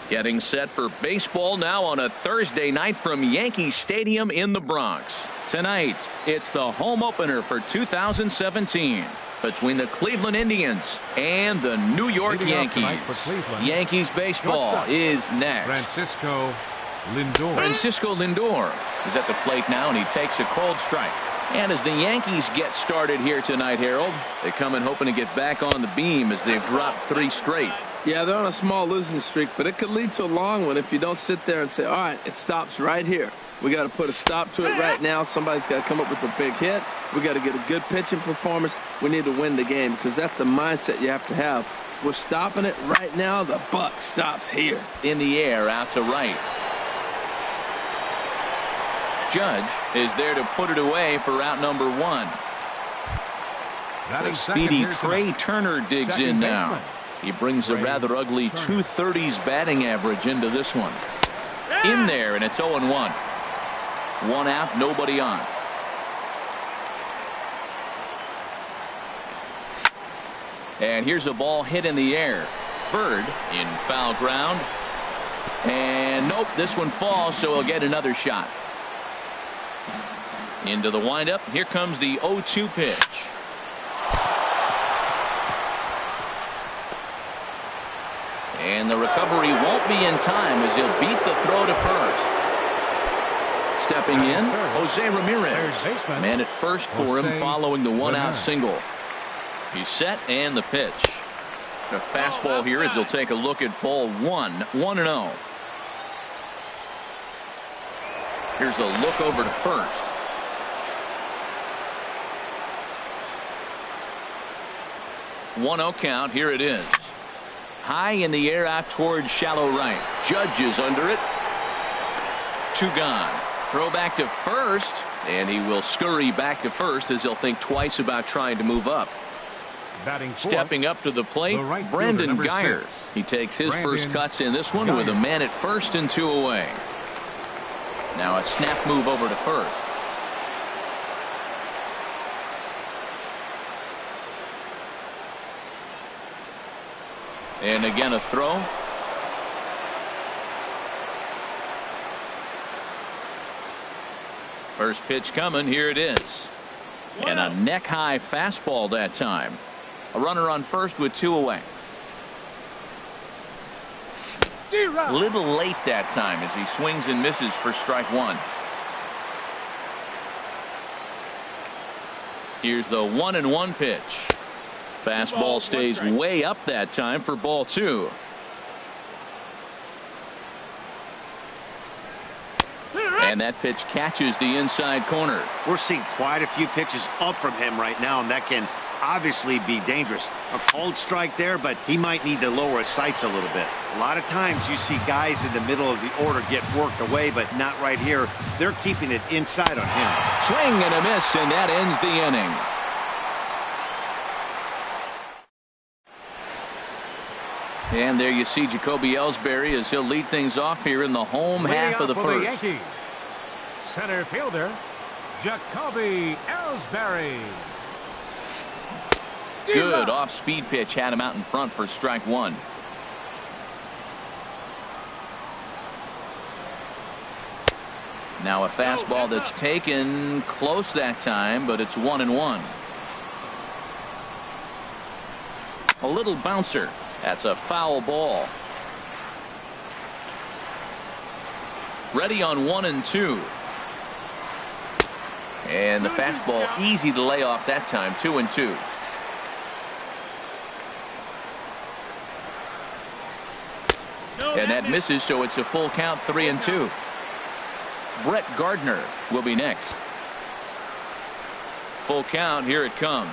Getting set for baseball now on a Thursday night from Yankee Stadium in the Bronx. Tonight, it's the home opener for 2017 between the Cleveland Indians and the New York Yankees. Yankees baseball is next. Francisco Lindor is at the plate now, and he takes a cold strike. And as the Yankees get started here tonight, Harold, they come in hoping to get back on the beam as they've dropped 3 straight. Yeah, they're on a small losing streak, but it could lead to a long one if you don't sit there and say, all right, it stops right here. We got to put a stop to it right now. Somebody's got to come up with a big hit. We got to get a good pitching performance. We need to win the game because that's the mindset you have to have. We're stopping it right now. The buck stops here. In the air, out to right. Judge is there to put it away for out number 1. The speedy Trey Turner digs in now. He brings a rather ugly 230s batting average into this one. In there, and it's 0-1. 1 out, nobody on. And here's a ball hit in the air. Bird in foul ground. And nope, this one falls, so he'll get another shot. Into the windup. Here comes the 0-2 pitch. And the recovery won't be in time as he'll beat the throw to first. Stepping in, Jose Ramirez. Man at first for him following the 1-out single. He's set and the pitch. The fastball here as he'll take a look at ball 1. 1-0. Here's a look over to first. 1-0 count. Here it is. High in the air out towards shallow right. Judge is under it. 2 gone. Throw back to first, and he will scurry back to first as he'll think twice about trying to move up. Stepping up to the plate, Brandon Guyer. He takes his first cuts in this one with a man at first and 2 away. Now a snap move over to first. And again a throw. First pitch coming. Here it is. And a neck high fastball that time. A runner on first with 2 away. A little late that time as he swings and misses for strike 1. Here's the 1-1 pitch. Fastball stays way up that time for ball 2. And that pitch catches the inside corner. We're seeing quite a few pitches up from him right now, and that can obviously be dangerous. A cold strike there, but he might need to lower his sights a little bit. A lot of times you see guys in the middle of the order get worked away, but not right here. They're keeping it inside on him. Swing and a miss, and that ends the inning. And there you see Jacoby Ellsbury as he'll lead things off here in the home half of the first. Center fielder Jacoby Ellsbury. Good off-speed pitch had him out in front for strike 1. Now a fastball that's taken close that time, but it's 1-1. A little bouncer. That's a foul ball. Ready on 1-2. And the fastball easy to lay off that time. 2-2. And that misses, so it's a full count. 3-2. Brett Gardner will be next. Full count. Here it comes.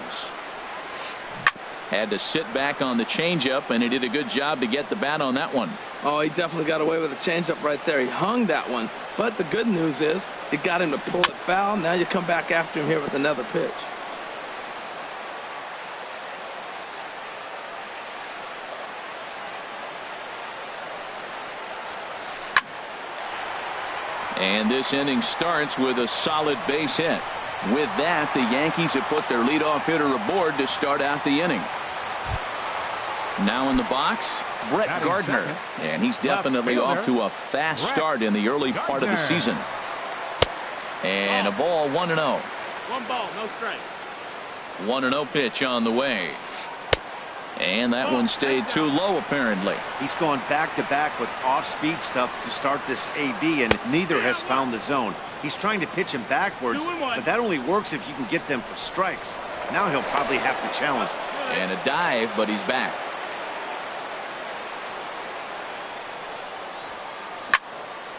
Had to sit back on the changeup, and he did a good job to get the bat on that one. Oh, he definitely got away with the changeup right there. He hung that one. But the good news is it got him to pull it foul. Now you come back after him here with another pitch. And this inning starts with a solid base hit. With that, the Yankees have put their leadoff hitter aboard to start out the inning. Now in the box, Brett Batting Gardner. second. And he's definitely Left off to a fast Brett start in the early part of the Gardner. season. And a ball 1-0. 1 ball, no strikes. 1-0 pitch on the way. And that one stayed too low, apparently. He's gone back-to-back with off-speed stuff to start this AB, and neither has found the zone. He's trying to pitch him backwards, 2-1. but that only works if you can get them for strikes. Now he'll probably have to challenge. And a dive, but he's back.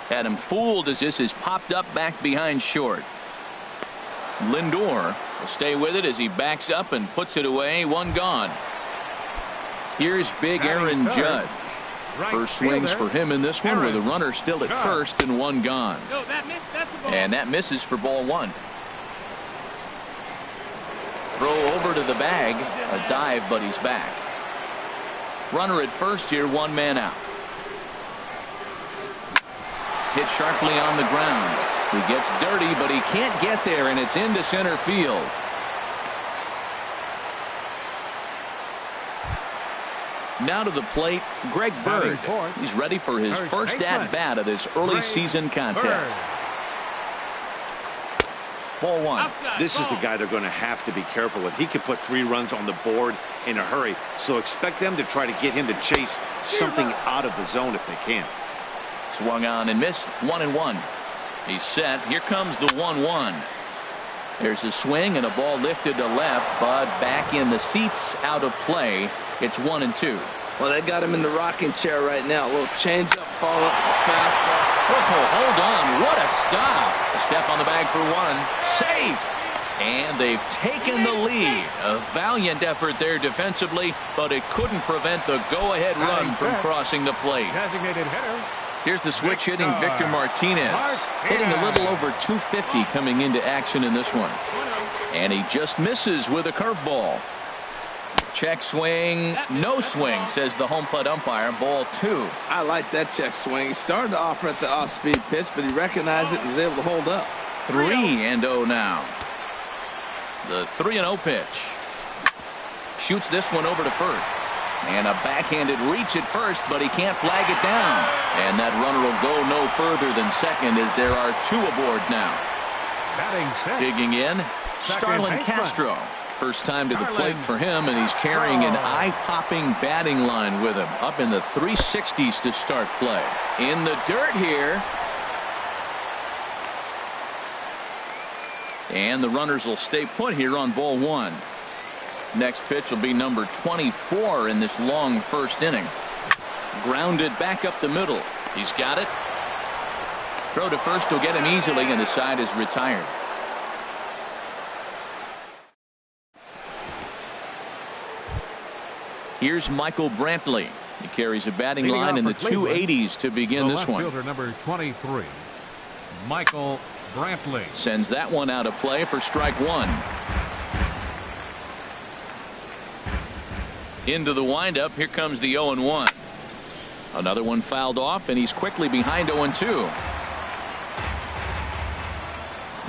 Had him fooled as this has popped up back behind short. Lindor will stay with it as he backs up and puts it away. One gone. Here's big Aaron Batting third. Judge. Right First swings fielder, for him in this one with a Aaron runner still at Judge. first and one gone. No, that missed. That's a ball. And that misses for ball 1. Throw over to the bag. A dive, but he's back. Runner at first here, one man out. Hit sharply on the ground. He gets dirty, but he can't get there, and it's into center field. Now to the plate, Greg Batting Bird. fourth, He's ready for his first first baseman, at-bat of this early Greg season contest. Ball 1. Outside, This is the ball. guy they're going to have to be careful with. He could put 3 runs on the board in a hurry, so expect them to try to get him to chase something out of the zone if they can. Swung on and missed. 1-1. He's set. Here comes the 1-1. There's a swing and a ball lifted to left, but back in the seats, out of play. It's 1-2. Well, they got him in the rocking chair right now. A little change up, follow up, fastball. Oh, hold on. What a stop. A step on the bag for one. Safe. And they've taken the lead. A valiant effort there defensively, but it couldn't prevent the go-ahead run from crossing the plate. Designated hitter. Here's the switch hitting Victor Martinez. Hitting a little over 250 coming into action in this one. And he just misses with a curveball. Check swing, no swing, says the home plate umpire. Ball 2. I like that check swing. He started to offer at the off-speed pitch, but he recognized it and was able to hold up. 3-0 now. The 3-0 pitch. Shoots this one over to first. And a backhanded reach at first, but he can't flag it down. And that runner will go no further than second as there are 2 aboard now. Batting sixth. Digging in, Second Starlin baseman. Castro. First time to the plate Starlin. for him, and he's carrying an eye-popping batting line with him. Up in the 360s to start play. In the dirt here. And the runners will stay put here on ball 1. Next pitch will be number 24 in this long first inning. Grounded back up the middle. He's got it. Throw to first will get him easily, and the side is retired. Here's Michael Brantley. He carries a batting Leading line off in the for Cleveland, 280s to begin the this left one. fielder number 23, Michael Brantley. Sends that one out of play for strike 1. Into the windup. Here comes the 0-1. Another one fouled off, and he's quickly behind 0-2.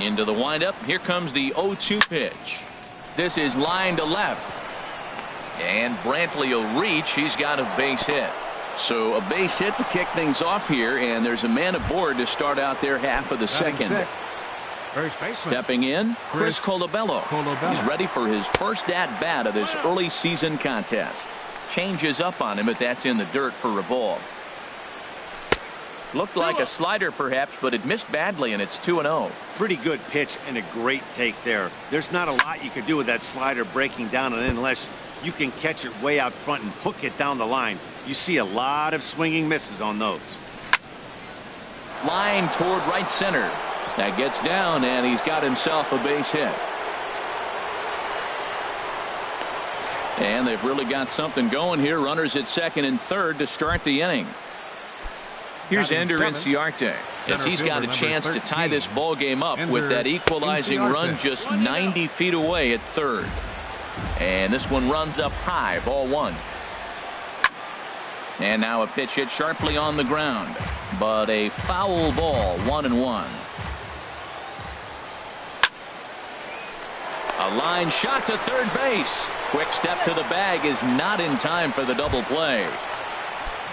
Into the windup. Here comes the 0-2 pitch. This is line to left. And Brantley will reach. He's got a base hit. So a base hit to kick things off here, and there's a man aboard to start out their half of the Batting second. sixth, first baseman. Stepping in, Chris Chris Colabello. Colabello. He's ready for his first at-bat of this early season contest. Changes up on him, but that's in the dirt for a ball. Looked like a slider perhaps, but it missed badly, and it's 2-0. Pretty good pitch and a great take there. There's not a lot you can do with that slider breaking down, and unless you can catch it way out front and hook it down the line. You see a lot of swinging misses on those. Line toward right center. That gets down, and he's got himself a base hit. And they've really got something going here. Runners at second and third to start the inning. Here's Batting Ender seventh, Inciarte as he's got a fielder chance number to tie 13, this ball game up with Ender that equalizing Inciarte. run just 90 feet away at third. And this one runs up high. Ball 1. And now a pitch hit sharply on the ground, but a foul ball. 1-1. A line shot to third base. Quick step to the bag is not in time for the double play.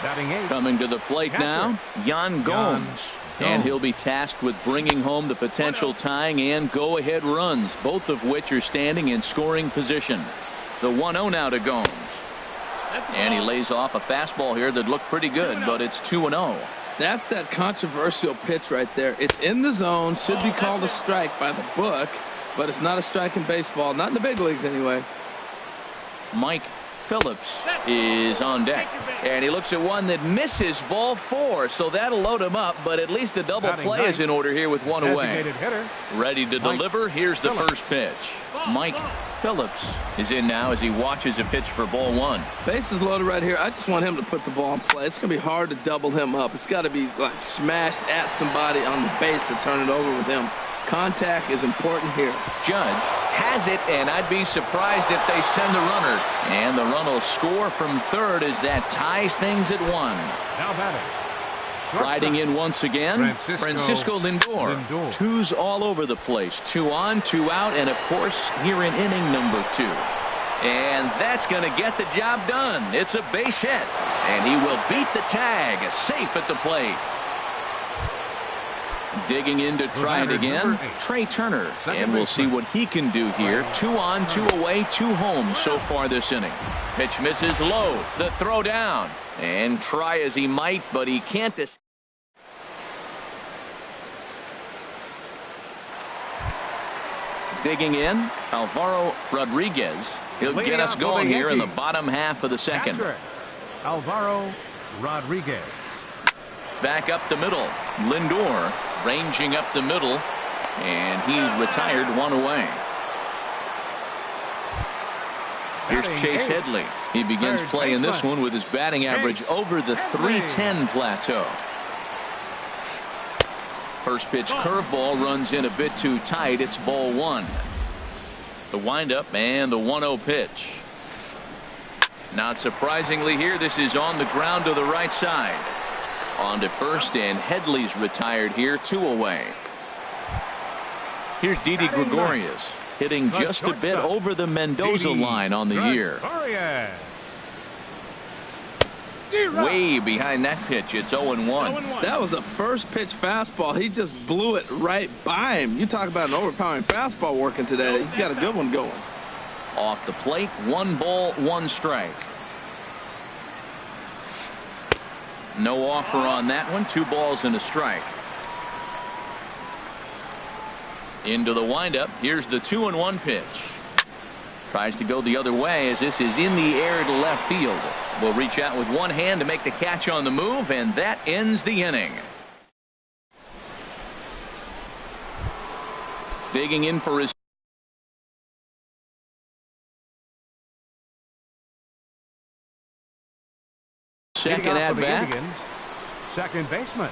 Batting 8. Coming to the plate now, Yan Gomes. And he'll be tasked with bringing home the potential tying and go-ahead runs, both of which are standing in scoring position. The 1-0 now to Gomes. And he lays off a fastball here that looked pretty good, but it's 2-0. That's that controversial pitch right there. It's in the zone, should be called a strike by the book, but it's not a strike in baseball, not in the big leagues anyway. Mike Phillips is on deck, and he looks at one that misses, ball 4, so that'll load him up, but at least the double play is in order here with one away. Ready to deliver. Here's the first pitch. Mike Phillips is in now as he watches a pitch for ball 1. Bases loaded right here. I just want him to put the ball in play. It's going to be hard to double him up. It's got to be like smashed at somebody on the base to turn it over with him. Contact is important here. Judge has it, and I'd be surprised if they send the runner. And the run will score from third as that ties things at 1. Now batting. Riding in once again, Francisco Lindor. Twos all over the place. 2 on, 2 out, and of course here in inning number 2. And that's going to get the job done. It's a base hit, and he will beat the tag. Safe at the plate. Digging in to try it again, Trey Turner, and we'll see what he can do here. 2 on, 2 away, 2 home so far this inning. Pitch misses low, the throw down, and try as he might, but he can't. Digging in, Alvaro Rodriguez. He'll get us going here in the bottom half of the second. Alvaro Rodriguez. Back up the middle, Lindor ranging up the middle, and he's retired 1 away. Here's Chase Headley. He begins playing this one with his batting average over the .310 plateau. First pitch curveball runs in a bit too tight. It's ball 1. The windup and the 1-0 pitch. Not surprisingly here, this is on the ground to the right side. On to first, and Headley's retired here, 2 away. Here's Didi Gregorius, hitting just a bit over the Mendoza line on the year. Way behind that pitch. It's 0-1. That was a first pitch fastball. He just blew it right by him. You talk about an overpowering fastball working today. He's got a good one going. Off the plate, 1 ball, 1 strike. No offer on that one. 2 balls and a strike. Into the windup. Here's the 2-1 pitch. Tries to go the other way as this is in the air to left field. Will reach out with one hand to make the catch on the move, and that ends the inning. Digging in for his second at bat. Second baseman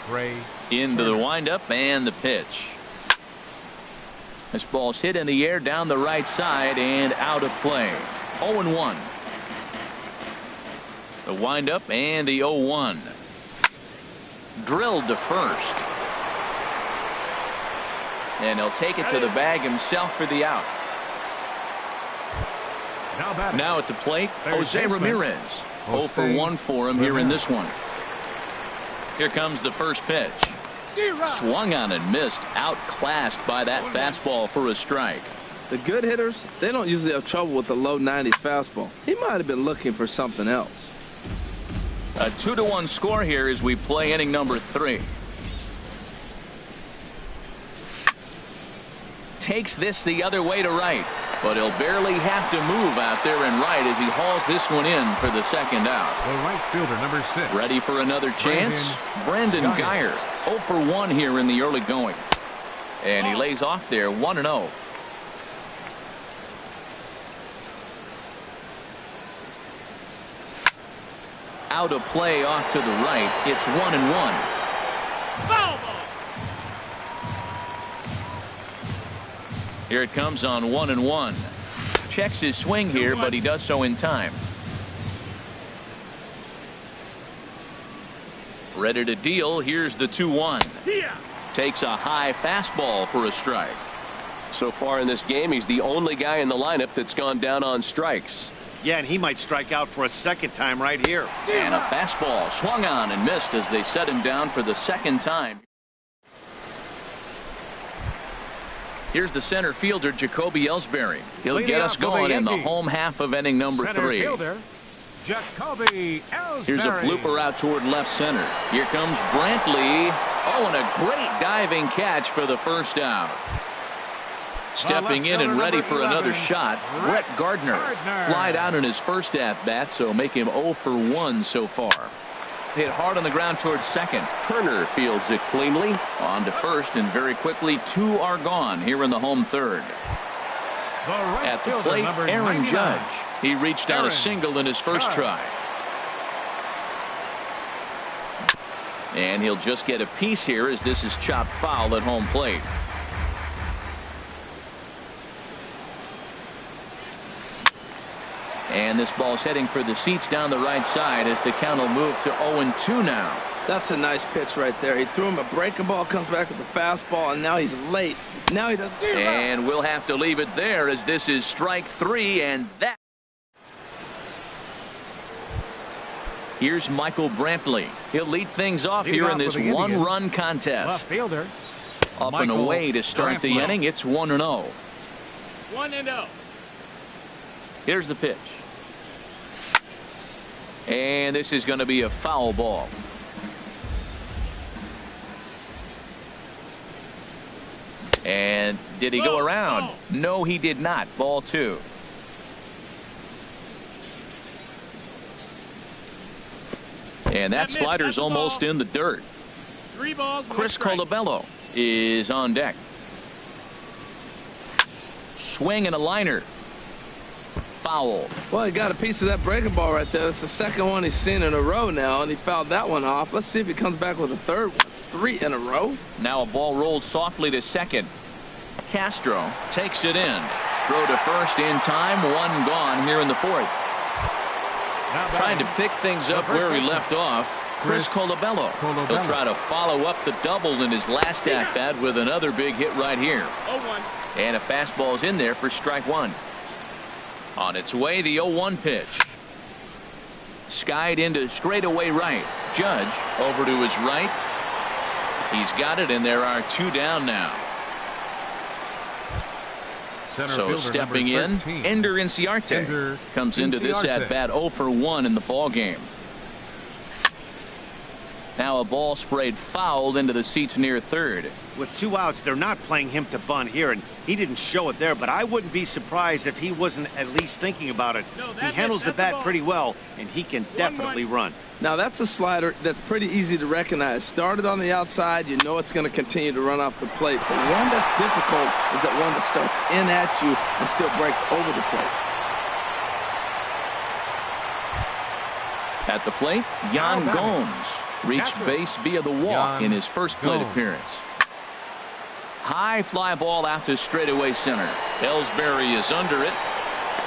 Trey into the windup and the pitch. This ball's hit in the air down the right side and out of play. 0-1. The windup and the 0-1. Drilled to first. And he'll take it to the bag himself for the out. Now at the plate, Jose Ramirez. 0 for 1 for him here in this one. Here comes the first pitch. Swung on and missed. Outclassed by that fastball for a strike. The good hitters, they don't usually have trouble with the low 90s fastball. He might have been looking for something else. A 2-1 score here as we play inning number 3. Takes this the other way to right, but he'll barely have to move out there and right as he hauls this one in for the second out. The right fielder, number 6. Ready for another chance? Brandon Guyer. 0 for 1 here in the early going. And he lays off there 1-0. Out of play off to the right. It's 1-1. Foul ball. Here it comes on 1-1. Checks his swing here, but he does so in time. Ready to deal. Here's the 2-1. Takes a high fastball for a strike. So far in this game, he's the only guy in the lineup that's gone down on strikes. Yeah, and he might strike out for a second time right here. And a fastball swung on and missed as they set him down for the second time. Here's the center fielder, Jacoby Ellsbury. He'll get us going in the home half of inning number 3. Fielder, Jacoby Ellsbury. Here's a blooper out toward left center. Here comes Brantley. Oh, and a great diving catch for the first out. Stepping in and ready for another shot, Brett Gardner. Flied out in his first at-bat, so make him 0 for 1 so far. Hit hard on the ground towards second. Turner fields it cleanly. On to first, and very quickly 2 are gone here in the home third. At the plate, Aaron Judge. He reached on a single in his first try. And he'll just get a piece here as this is chopped foul at home plate. And this ball's heading for the seats down the right side as the count will move to 0-2 now. That's a nice pitch right there. He threw him a breaking ball, comes back with the fastball, and now he's late. Now he doesn't. And we'll have to leave it there as this is strike 3, and that. Here's Michael Brantley. He'll lead things off here in this one-run contest. Left fielder. Up and away to start the inning. It's 1-0. 1-0. Here's the pitch. And this is going to be a foul ball. And did he go around? No, he did not. Ball 2. And that slider's almost in the dirt. 3 balls. Chris Colabello is on deck. Swing and a liner. Foul. Well, he got a piece of that breaking ball right there. That's the second one he's seen in a row now, and he fouled that one off. Let's see if he comes back with a third one. 3 in a row. Now a ball rolled softly to second. Castro takes it in. Throw to first in time. 1 gone here in the 4th. Trying to pick things up where he left off. Chris Colabello. He'll try to follow up the double in his last at-bat with another big hit right here. 0-1. And a fastball's in there for strike 1. On its way, the 0-1 pitch. Skied into straightaway right. Judge over to his right. He's got it, and there are 2 down now. So stepping in, Ender Inciarte comes into this at-bat 0 for 1 in the ball game. Now a ball sprayed fouled into the seats near third. With 2 outs, they're not playing him to bunt here, and he didn't show it there, but I wouldn't be surprised if he wasn't at least thinking about it. He handles the bat pretty well, and he can definitely run. Now that's a slider that's pretty easy to recognize. Started on the outside, you know it's going to continue to run off the plate. But one that's difficult is that one that starts in at you and still breaks over the plate. At the plate, Yan Gomes reached base via the walk in his first plate appearance. High fly ball out to straightaway center. Ellsbury is under it,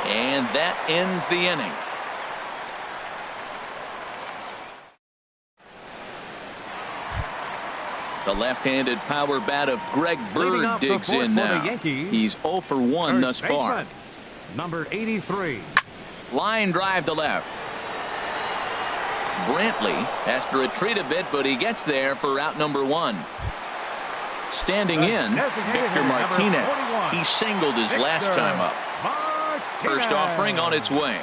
and that ends the inning. The left-handed power bat of Greg Bird digs in now. He's 0 for 1 thus far. Number 83. Line drive to left. Brantley has to retreat a bit, but he gets there for out number 1. Standing in, Victor Martinez. He singled his last time up. First offering on its way.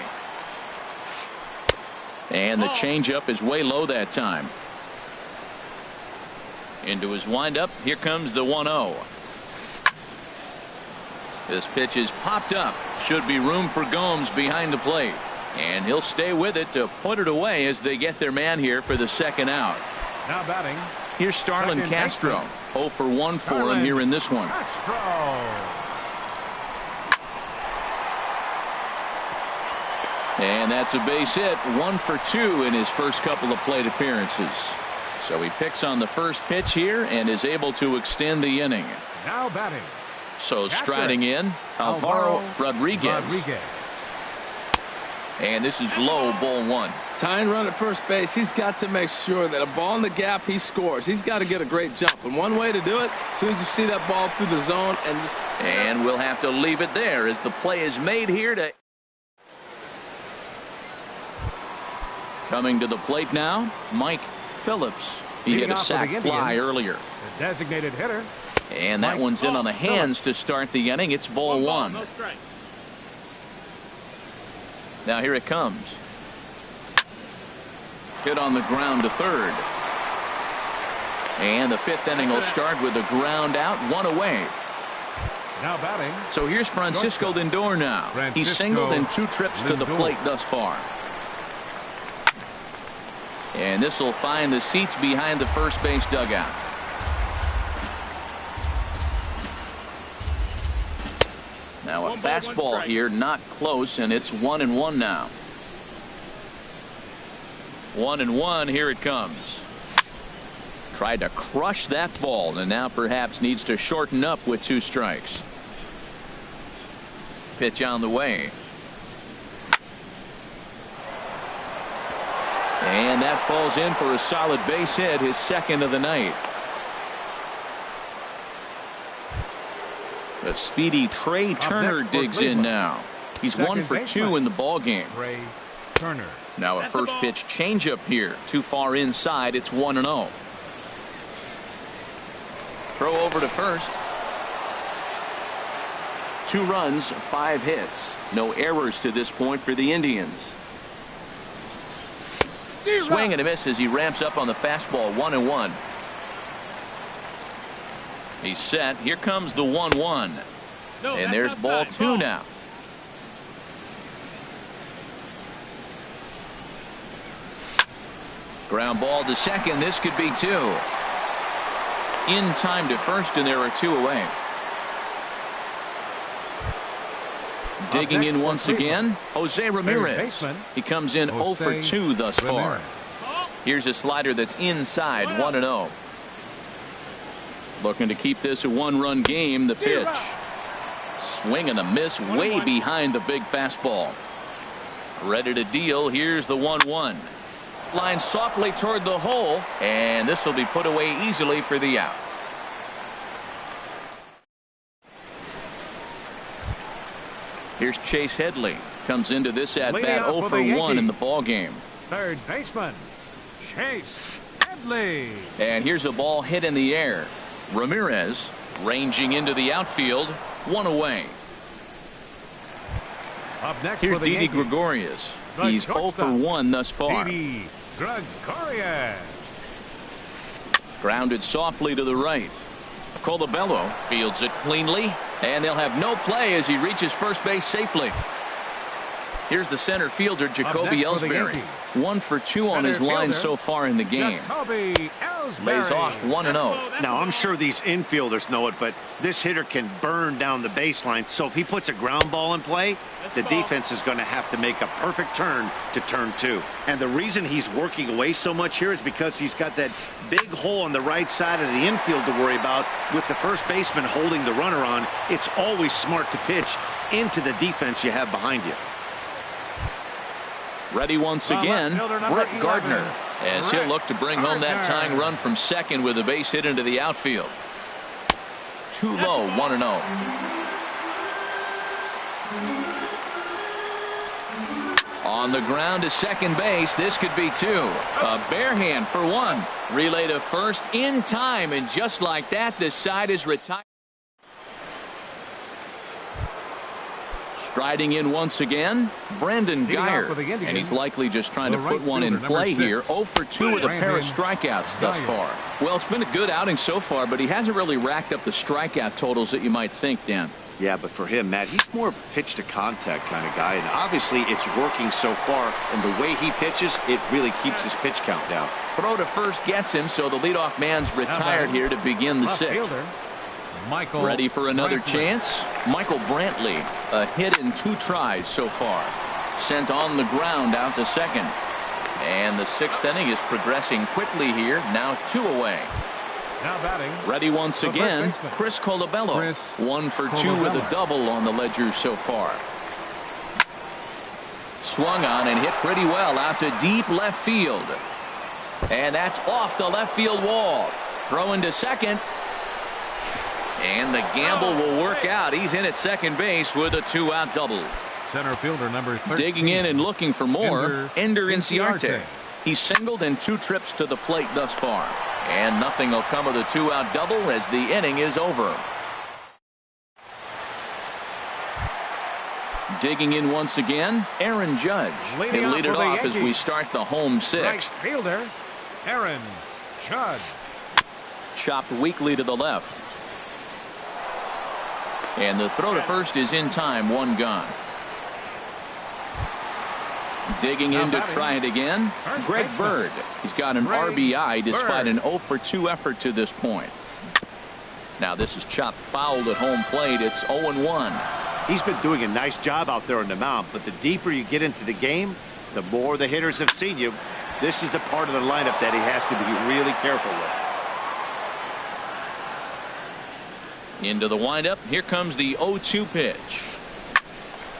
And the changeup is way low that time. Into his windup. Here comes the 1-0. This pitch is popped up. Should be room for Gomes behind the plate. And he'll stay with it to put it away as they get their man here for the second out. Now batting. Here's Starlin Castro. 0 for 1 for him here in this one. And that's a base hit. 1 for 2 in his first couple of plate appearances. So he picks on the first pitch here and is able to extend the inning. Now batting. So striding in, Alvaro Rodriguez. And this is low, ball 1. Tying run at first base, he's got to make sure that a ball in the gap, he scores. He's got to get a great jump. And one way to do it, as soon as you see that ball through the zone and just... And we'll have to leave it there as the play is made here to... Coming to the plate now, Mike Phillips. He hit a sac fly earlier. The designated hitter. And that one's in on the hands to start the inning. It's ball one. No strikes. Now here it comes. Hit on the ground to third. And the fifth inning will start with a ground out, one away. Now batting. So here's Francisco Lindor now. He's singled in 2 trips to the plate thus far. And this will find the seats behind the first base dugout. Now a fastball here, not close, and it's 1-1 now. 1-1, here it comes. Tried to crush that ball, and now perhaps needs to shorten up with 2 strikes. Pitch on the way. And that falls in for a solid base hit, his second of the night. The speedy Trey Turner digs in now. He's 1 for 2 in the ball game. Trey Turner. Now a first pitch changeup here. Too far inside. It's 1-0. Throw over to first. 2 runs, 5 hits. No errors to this point for the Indians. Swing and a miss as he ramps up on the fastball. 1-1. He's set. Here comes the 1-1. And there's ball 2 now. Ground ball to second. This could be 2. In time to first, and there are 2 away. Digging in once again, Jose Ramirez. He comes in 0 for 2 thus far. Here's a slider that's inside. 1-0. Looking to keep this a 1-run game. The pitch. Swing and a miss way behind the big fastball. Ready to deal. Here's the 1-1. Line softly toward the hole, and this will be put away easily for the out. Here's Chase Headley. Comes into this at bat 0 for 1 in the ball game. Third baseman Chase Headley. And here's a ball hit in the air. Ramirez ranging into the outfield. 1 away. Up next, here's Didi Gregorius. He's 0 for 1 thus far. Didi Gregorius. Grounded softly to the right. Colabello fields it cleanly, and they'll have no play as he reaches first base safely. Here's the center fielder, Jacoby Ellsbury. 1 for 2 on his line so far in the game. Lays off 1-0. Now, I'm sure these infielders know it, but this hitter can burn down the baseline. So if he puts a ground ball in play, the defense is going to have to make a perfect turn to turn 2. And the reason he's working away so much here is because he's got that big hole on the right side of the infield to worry about. With the first baseman holding the runner on, it's always smart to pitch into the defense you have behind you. Ready once again, Brett Gardner, as he'll look to bring home that tying run from second with a base hit into the outfield. Too low, 1-0. On the ground to second base, this could be 2. A bare hand for 1. Relay to first in time, and just like that, the side is retired. Striding in once again, Brandon Geyer, and he's likely just trying to put one in play here. 0 for 2 with a pair of strikeouts thus far. Well, it's been a good outing so far, but he hasn't really racked up the strikeout totals that you might think, Dan. Yeah, but for him, Matt, he's more of a pitch-to-contact kind of guy, and obviously it's working so far, and the way he pitches, it really keeps his pitch count down. Throw to first gets him, so the leadoff man's retired here to begin the 6th. Ready for another chance? Michael Brantley, a hit in 2 tries so far. Sent on the ground out to second. And the 6th inning is progressing quickly here. Now 2 away. Now batting. Ready once again, Chris Colabello. 1 for 2 with a double on the ledger so far. Swung on and hit pretty well out to deep left field. And that's off the left field wall. Throw into second. And the gamble will work out. He's in at second base with a 2-out double. Center fielder number 13. Digging in and looking for more, Ender Inciarte. Inciarte. He's singled in 2 trips to the plate thus far. And nothing will come of the 2-out double as the inning is over. Digging in once again, Aaron Judge. He'll lead it off as we start the home 6th. Right fielder, Aaron Judge. Chopped weakly to the left. And the throw to first is in time, 1 gone. Digging in to try it again, Greg Bird. He's got an RBI despite an 0 for 2 effort to this point. Now this is chopped foul at home plate. It's 0-1. He's been doing a nice job out there on the mound, but the deeper you get into the game, the more the hitters have seen you. This is the part of the lineup that he has to be really careful with. Into the windup. Here comes the 0-2 pitch.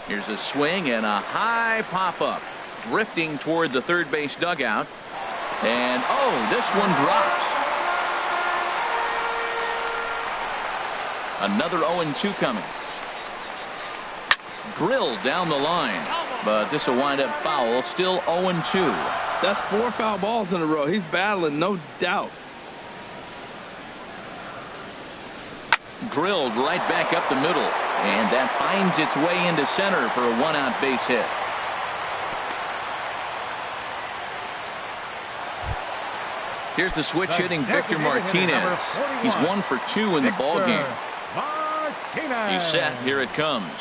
Here's a swing and a high pop-up. Drifting toward the third base dugout. And, oh, this one drops. Another 0-2 coming. Drilled down the line. But this will wind up foul. Still 0-2. That's 4 foul balls in a row. He's battling, no doubt. Drilled right back up the middle. And that finds its way into center for a 1-out base hit. Here's the switch hitting Victor Martinez. He's 1 for 2 in the ballgame. He's set. Here it comes.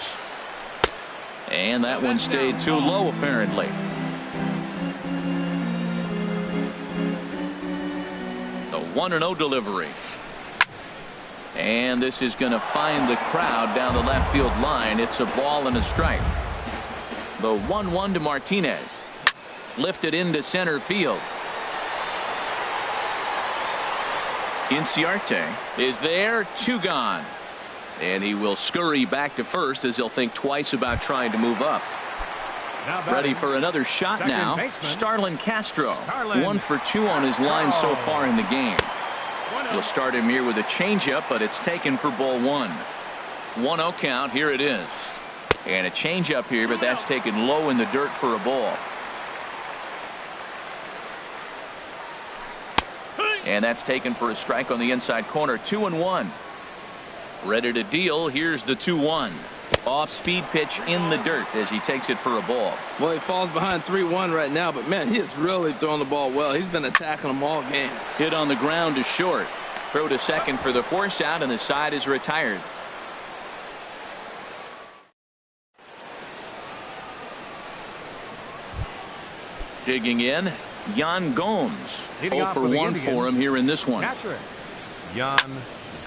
And that one stayed too low, apparently. The 1-0 delivery. And this is going to find the crowd down the left field line. It's a ball and a strike. The 1-1 to Martinez. Lifted into center field. Inciarte is there. 2 gone. And he will scurry back to first as he'll think twice about trying to move up. Ready for another shot now. Starlin Castro. 1 for 2 on his line so far in the game. We'll start him here with a changeup, but it's taken for ball 1. 1-0 count. Here it is. And a changeup here, but that's taken low in the dirt for a ball. And that's taken for a strike on the inside corner. 2-1. Ready to deal. Here's the 2-1. Off speed pitch in the dirt as he takes it for a ball. Well, he falls behind 3-1 right now, but man, he is really throwing the ball well. He's been attacking them all game. Hit on the ground to short. Throw to second for the force out, and the side is retired. Digging in, Yan Gomes. 0 for 1 for him here in this one. Yan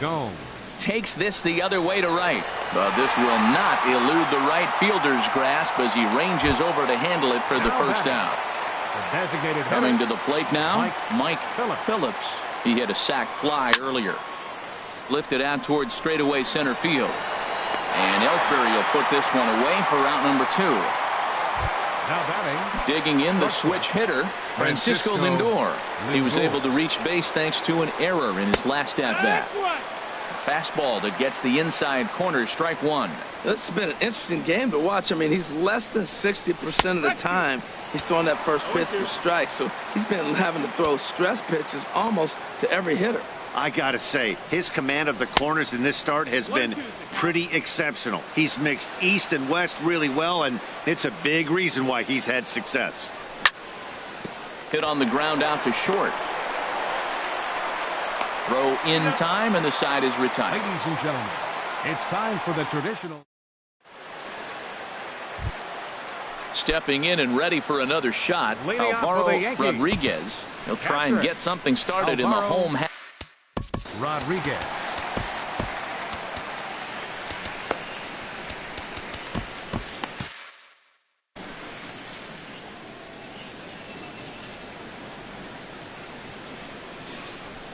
Gomes. Takes this the other way to right, but this will not elude the right fielder's grasp as he ranges over to handle it for the first out. Coming to the plate now, Mike Phillips. He hit a sac fly earlier. Lifted out towards straightaway center field. And Ellsbury will put this one away for out number 2. Now batting. Digging in the switch hitter, Francisco Lindor. He was able to reach base thanks to an error in his last at-bat. Fastball that gets the inside corner, strike 1. This has been an interesting game to watch. I mean, he's less than 60% of the time he's throwing that first pitch for strikes. So he's been having to throw stress pitches almost to every hitter. I got to say, his command of the corners in this start has been pretty exceptional. He's mixed east and west really well, and it's a big reason why he's had success. Hit on the ground out to short. Throw in time, and the side is retired. Ladies and gentlemen, it's time for the traditional. Stepping in and ready for another shot, Alvaro Rodriguez. He'll try and get something started in the home half. Rodriguez.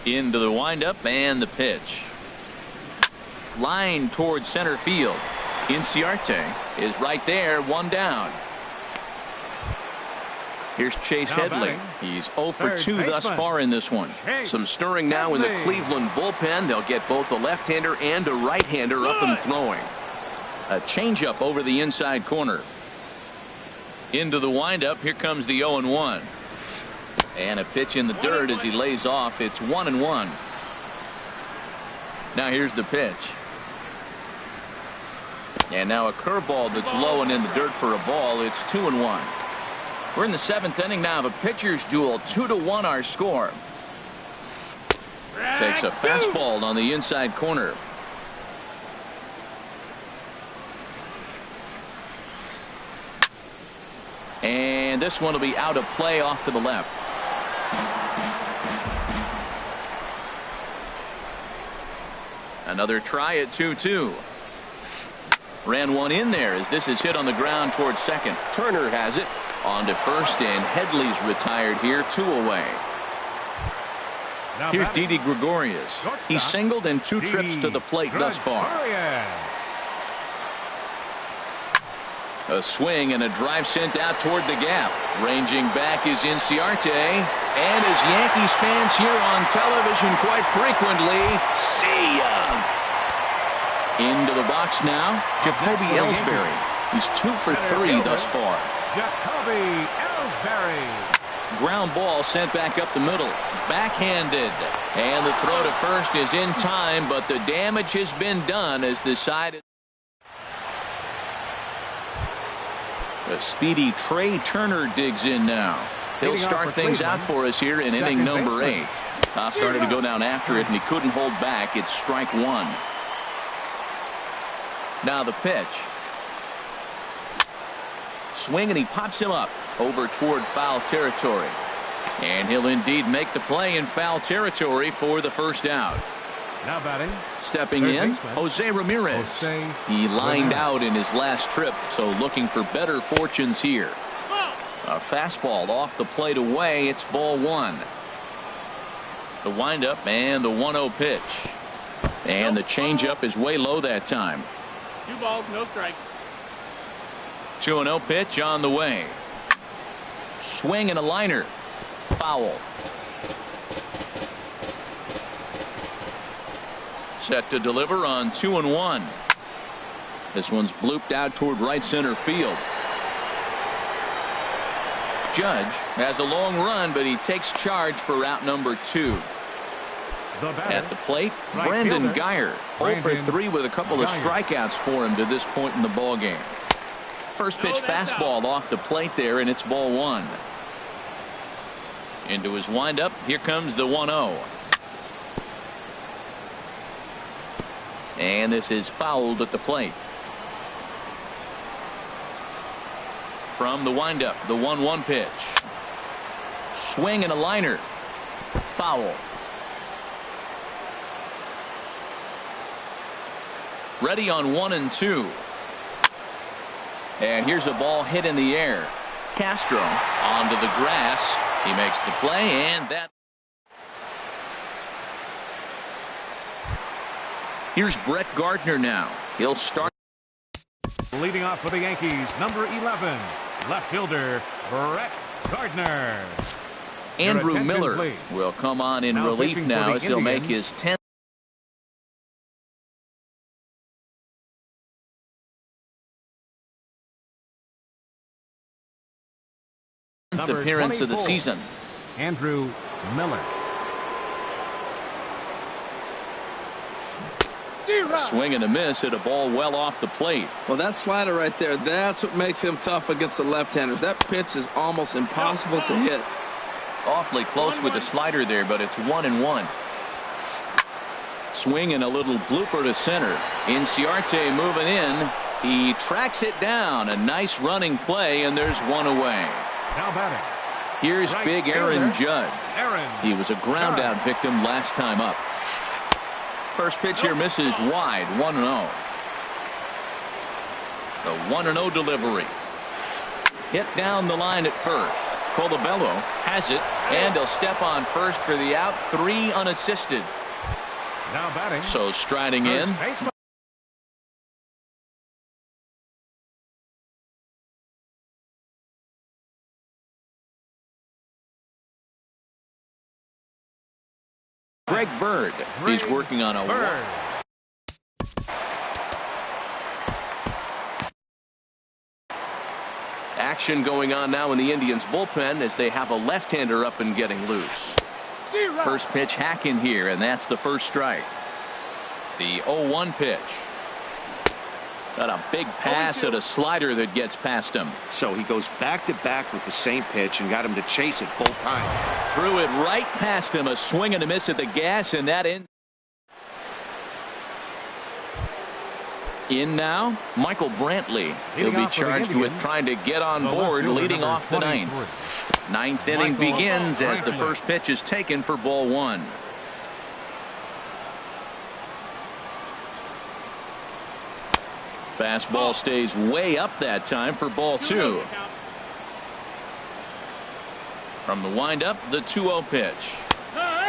Into the windup and the pitch. Line towards center field. Inciarte is right there, 1 down. Here's Chase Now Headley. batting, He's 0 for third 2 thus baseman, far in this one. Chase Some stirring now in the Headley. Cleveland bullpen. They'll get both a left-hander and a right-hander up and throwing. A changeup over the inside corner. Into the windup. Here comes the 0-1. And a pitch in the dirt as he lays off. It's 1-1. Now here's the pitch. And now a curveball that's low and in the dirt for a ball. It's 2-1. We're in the 7th inning now of a pitcher's duel. 2-1 our score. Takes a fastball on the inside corner. And this one will be out of play off to the left. Another try at 2-2. Ran one in there as this is hit on the ground towards second. Turner has it. On to first, and Headley's retired here, 2 away. Now Here's batting, Didi Gregorius. shortstop, He's singled in 2 trips to the plate thus far. Gregorius. A swing and a drive sent out toward the gap. Ranging back is Inciarte. And as Yankees fans hear on television quite frequently, see ya! Into the box now, Jacoby Ellsbury. He's 2 for 3 thus far. Jacoby Ellsbury. Ground ball sent back up the middle. Backhanded. And the throw to first is in time, but the damage has been done as the side. The speedy Trey Turner digs in now. He'll Leading off start for things out Cleveland, for us here in inning second number baseman. 8. Tough started to go down after it, and he couldn't hold back. It's strike 1. Now the pitch. Swing, and he pops him up over toward foul territory. And he'll indeed make the play in foul territory for the first out. Now batting, Stepping third in, baseman, Jose Ramirez. Jose He lined Ramirez. out in his last trip, so looking for better fortunes here. A fastball off the plate away. It's ball 1. The windup and the 1-0 pitch. And the changeup is way low that time. 2 balls, no strikes. 2-0 pitch on the way. Swing and a liner. Foul. Set to deliver on 2-1. This one's blooped out toward right center field. Judge has a long run, but he takes charge for route number 2. the batter, At the plate, right Brandon fielder, Geyer. 0 for Brandon 3 with a couple of Geyer. strikeouts for him to this point in the ball game. First pitch that's fastball off the plate there, and it's ball 1. Into his windup. Here comes the 1-0. And this is fouled at the plate. From the windup, the 1-1 pitch. Swing and a liner. Foul. Ready on 1 and 2. And here's a ball hit in the air. Castro onto the grass. He makes the play, and that. Here's Brett Gardner now. He'll start. leading off for the Yankees, number 11, left fielder Brett Gardner. Andrew attention, Miller please. will come on in Now relief pitching for now the as he'll make Indians. his 10th Number appearance of the 24, season. Andrew Miller. Swing and a miss at a ball well off the plate. Well, that slider right there, that's what makes him tough against the left-handers. That pitch is almost impossible to hit. Awfully close with the slider there, but it's 1-1. Swing and a little blooper to center. Inciarte moving in. He tracks it down. A nice running play, and there's one away. Now batting, Here's right big Aaron fielder, Judge. Aaron. He was a ground Judge. out victim last time up. First pitch here misses wide. 1-0. The 1-0 delivery. Hit down the line at first. Colabello has it, and he'll step on first for the out. 3 unassisted. Now batting, So striding in. first baseman. Bird. He's working on a Bird. Action going on now in the Indians bullpen as they have a left-hander up and getting loose. First pitch hacking here, and that's the first strike. The 0-1 pitch. Got a big pass at a slider that gets past him. So he goes back-to-back with the same pitch and got him to chase it both times. Threw it right past him. A swing and a miss at the gas, and that in now, Michael Brantley. He'll be charged with trying to get on board leading off the ninth. Ninth inning begins as the first pitch is taken for ball one. Fastball stays way up that time for ball two. From the windup, the 2-0 pitch.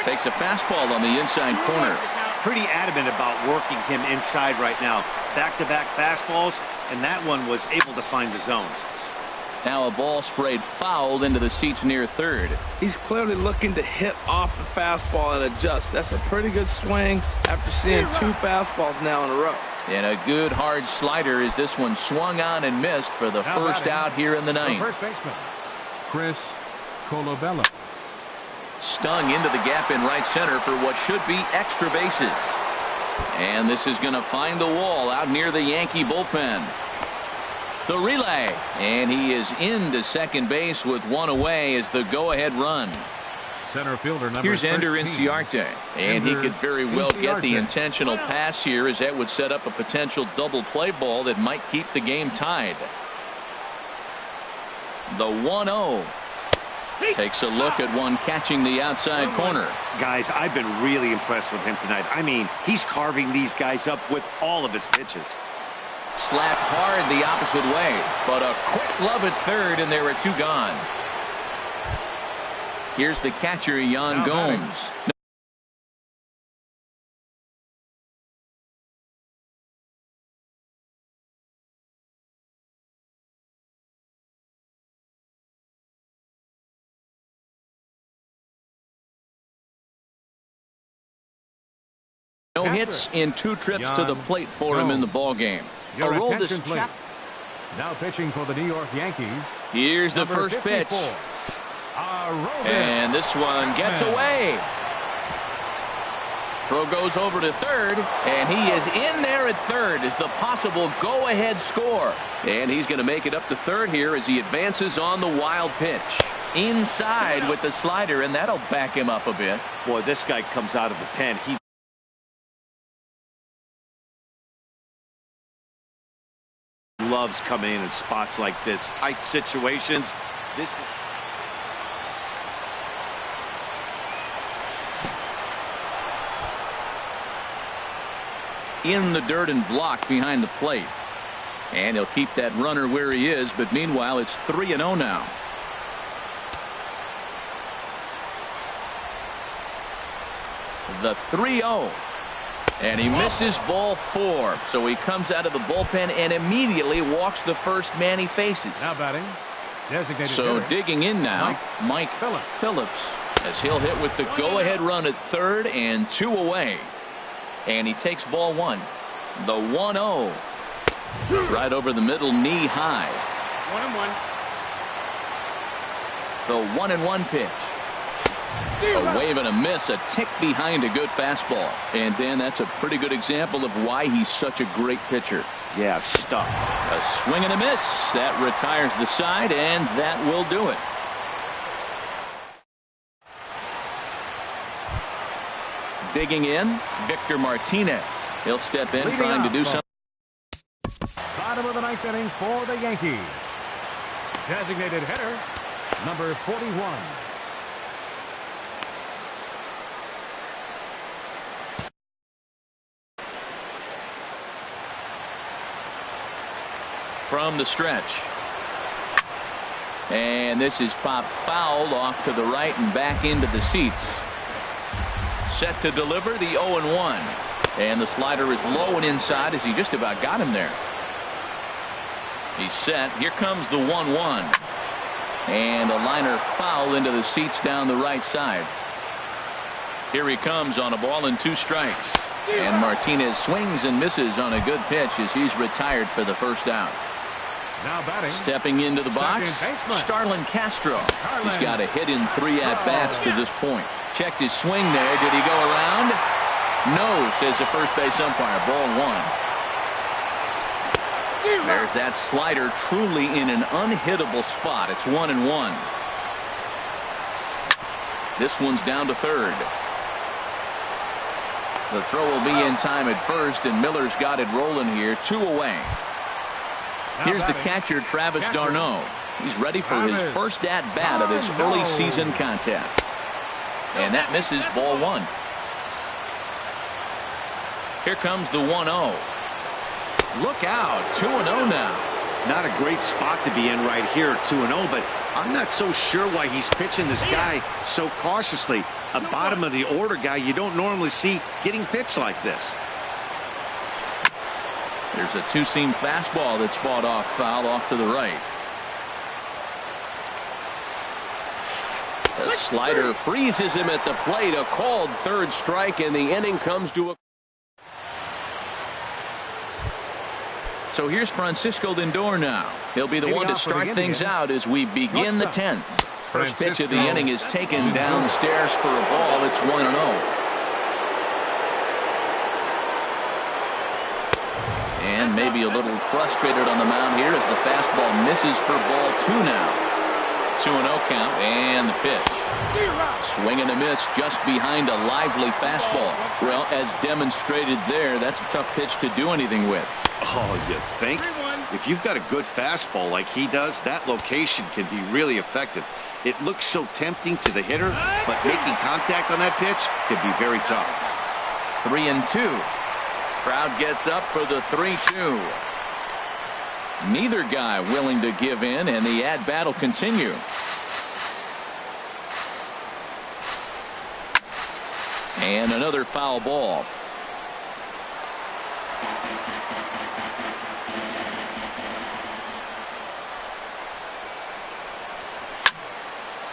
Takes a fastball on the inside corner. Pretty adamant about working him inside right now. Back-to-back fastballs, and that one was able to find the zone. Now a ball sprayed fouled into the seats near third. He's clearly looking to hit off the fastball and adjust. That's a pretty good swing after seeing two fastballs now in a row. And a good hard slider as this one swung on and missed for the first out here in the ninth. First baseman, Chris Colabella. Stung into the gap in right center for what should be extra bases. And this is going to find the wall out near the Yankee bullpen. The relay, and he is into second base with one away as the go-ahead run. Center fielder number Here's Ender 13. Inciarte, and he could very well get the intentional pass here as that would set up a potential double play ball that might keep the game tied. The 1-0 takes a look at one catching the outside corner. Guys, I've been really impressed with him tonight. I mean, he's carving these guys up with all of his pitches. Slapped hard the opposite way, but a quick glove at third, and there are two gone. Here's the catcher, Yan Gomes. No hits in two trips to the plate for him in the ball game. Your A roll attention, to please. Now pitching for the New York Yankees. Here's the number first 54, pitch. Aroldis. And this one gets away. Throw goes over to third, and he is in there at third as the possible go-ahead score. And he's going to make it up to third here as he advances on the wild pitch. Inside with the slider, and that'll back him up a bit. Boy, this guy comes out of the pen. He loves coming in spots like this, tight situations. This is in the dirt and blocked behind the plate. And he'll keep that runner where he is, but meanwhile it's 3-0 now. The 3-0. And he misses ball four. So he comes out of the bullpen and immediately walks the first man he faces. Now batting. Designated So hitter, digging in now, Mike Phillips, as he'll hit with the go-ahead run at third and two away. And he takes ball one. The 1-0. Right over the middle, knee high. 1-1. The 1-1 pitch. A wave and a miss, a tick behind a good fastball. And Dan, that's a pretty good example of why he's such a great pitcher. yeah, stuck. A swing and a miss. That retires the side, and that will do it. Digging in, Victor Martinez. He'll step in trying to do something. Bottom of the ninth inning for the Yankees. Designated hitter, number 41. From the stretch. And this is popped fouled off to the right and back into the seats. Set to deliver the 0-1. And the slider is low and inside as he just about got him there. He's set. Here comes the 1-1. And a liner foul into the seats down the right side. Here he comes on a ball and 2 strikes. And Martinez swings and misses on a good pitch as he's retired for the first out. Now batting. Stepping into the box, Starlin Castro. He's got a hit in 3 at-bats to this point. Checked his swing there. Did he go around? No, says the first base umpire. Ball 1. There's that slider truly in an unhittable spot. It's 1-1. This one's down to third. The throw will be in time at first, and Miller's got it rolling here. 2 away. Here's the catcher, Travis d'Arnaud. He's ready for his first at-bat of this early season contest. And that misses. Ball 1. Here comes the 1-0. Look out. 2-0 now. Not a great spot to be in right here, 2-0, but I'm not so sure why he's pitching this guy so cautiously. A bottom of the order guy you don't normally see getting pitched like this. There's a 2-seam fastball that's fought off foul off to the right. The slider freezes him at the plate. A called third strike, and the inning comes to a. So here's Francisco Lindor now. He'll be the one to start things out as we begin the 10th. First pitch of the inning is taken downstairs for a ball. It's 1-0. And maybe a little frustrated on the mound here as the fastball misses for ball 2 now. 2-0 count, and the pitch. Swing and a miss just behind a lively fastball. Well, as demonstrated there, that's a tough pitch to do anything with. Oh, you think? If you've got a good fastball like he does, that location can be really effective. It looks so tempting to the hitter, but making contact on that pitch can be very tough. 3-2. Crowd gets up for the 3-2. Neither guy willing to give in, and the at-bat will continue. And another foul ball.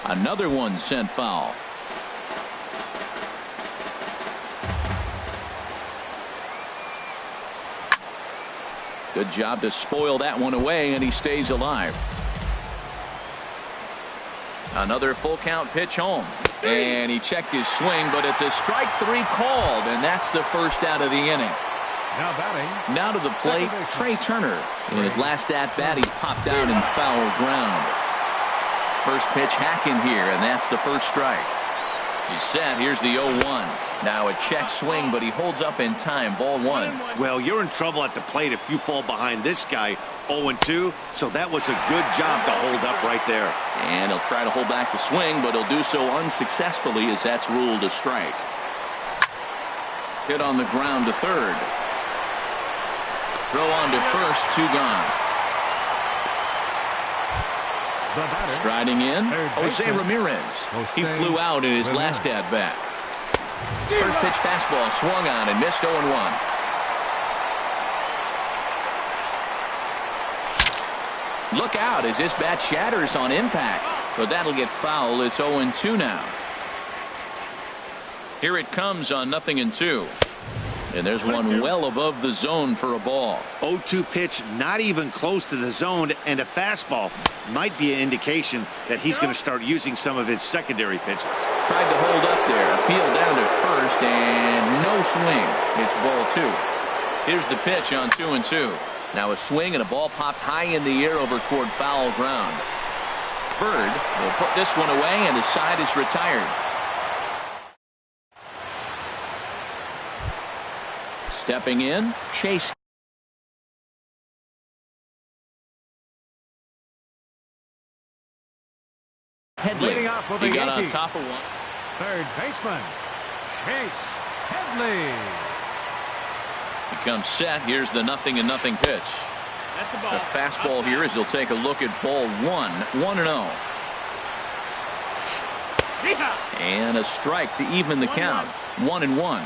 Another one sent foul. Good job to spoil that one away, and he stays alive. Another full count pitch home. And he checked his swing, but it's a strike 3 called, and that's the first out of the inning. Now batting. Now to the plate, Trey Turner. In his last at-bat, he popped out in foul ground. First pitch hacking here, and that's the first strike. He's set. Here's the 0-1. Now a check swing, but he holds up in time. Ball 1. Well, you're in trouble at the plate if you fall behind this guy. 0-2, so that was a good job to hold up right there. And he'll try to hold back the swing, but he'll do so unsuccessfully as that's ruled a strike. Hit on the ground to third. Throw on to first, 2 gone. Striding in, Jose Ramirez. He flew out in his last at-bat. First pitch fastball swung on and missed. 0-1. Look out as this bat shatters on impact. But that'll get foul. It's 0-2 now. Here it comes on 0-2. And there's one well above the zone for a ball. 0-2 pitch, not even close to the zone, and a fastball might be an indication that he's going to start using some of his secondary pitches. Tried to hold up there. Appeal down to first, and no swing. It's ball 2. Here's the pitch on 2-2. Now a swing and a ball popped high in the air over toward foul ground. Bird will put this one away, and the side is retired. Stepping in, Chase Headley. He got on top of one. Third baseman, Chase Headley. He comes set. Here's the 0-0 pitch. That's the ball. The fastball here is he'll take a look at ball 1. 1-0. And a strike to even the count. 1-1.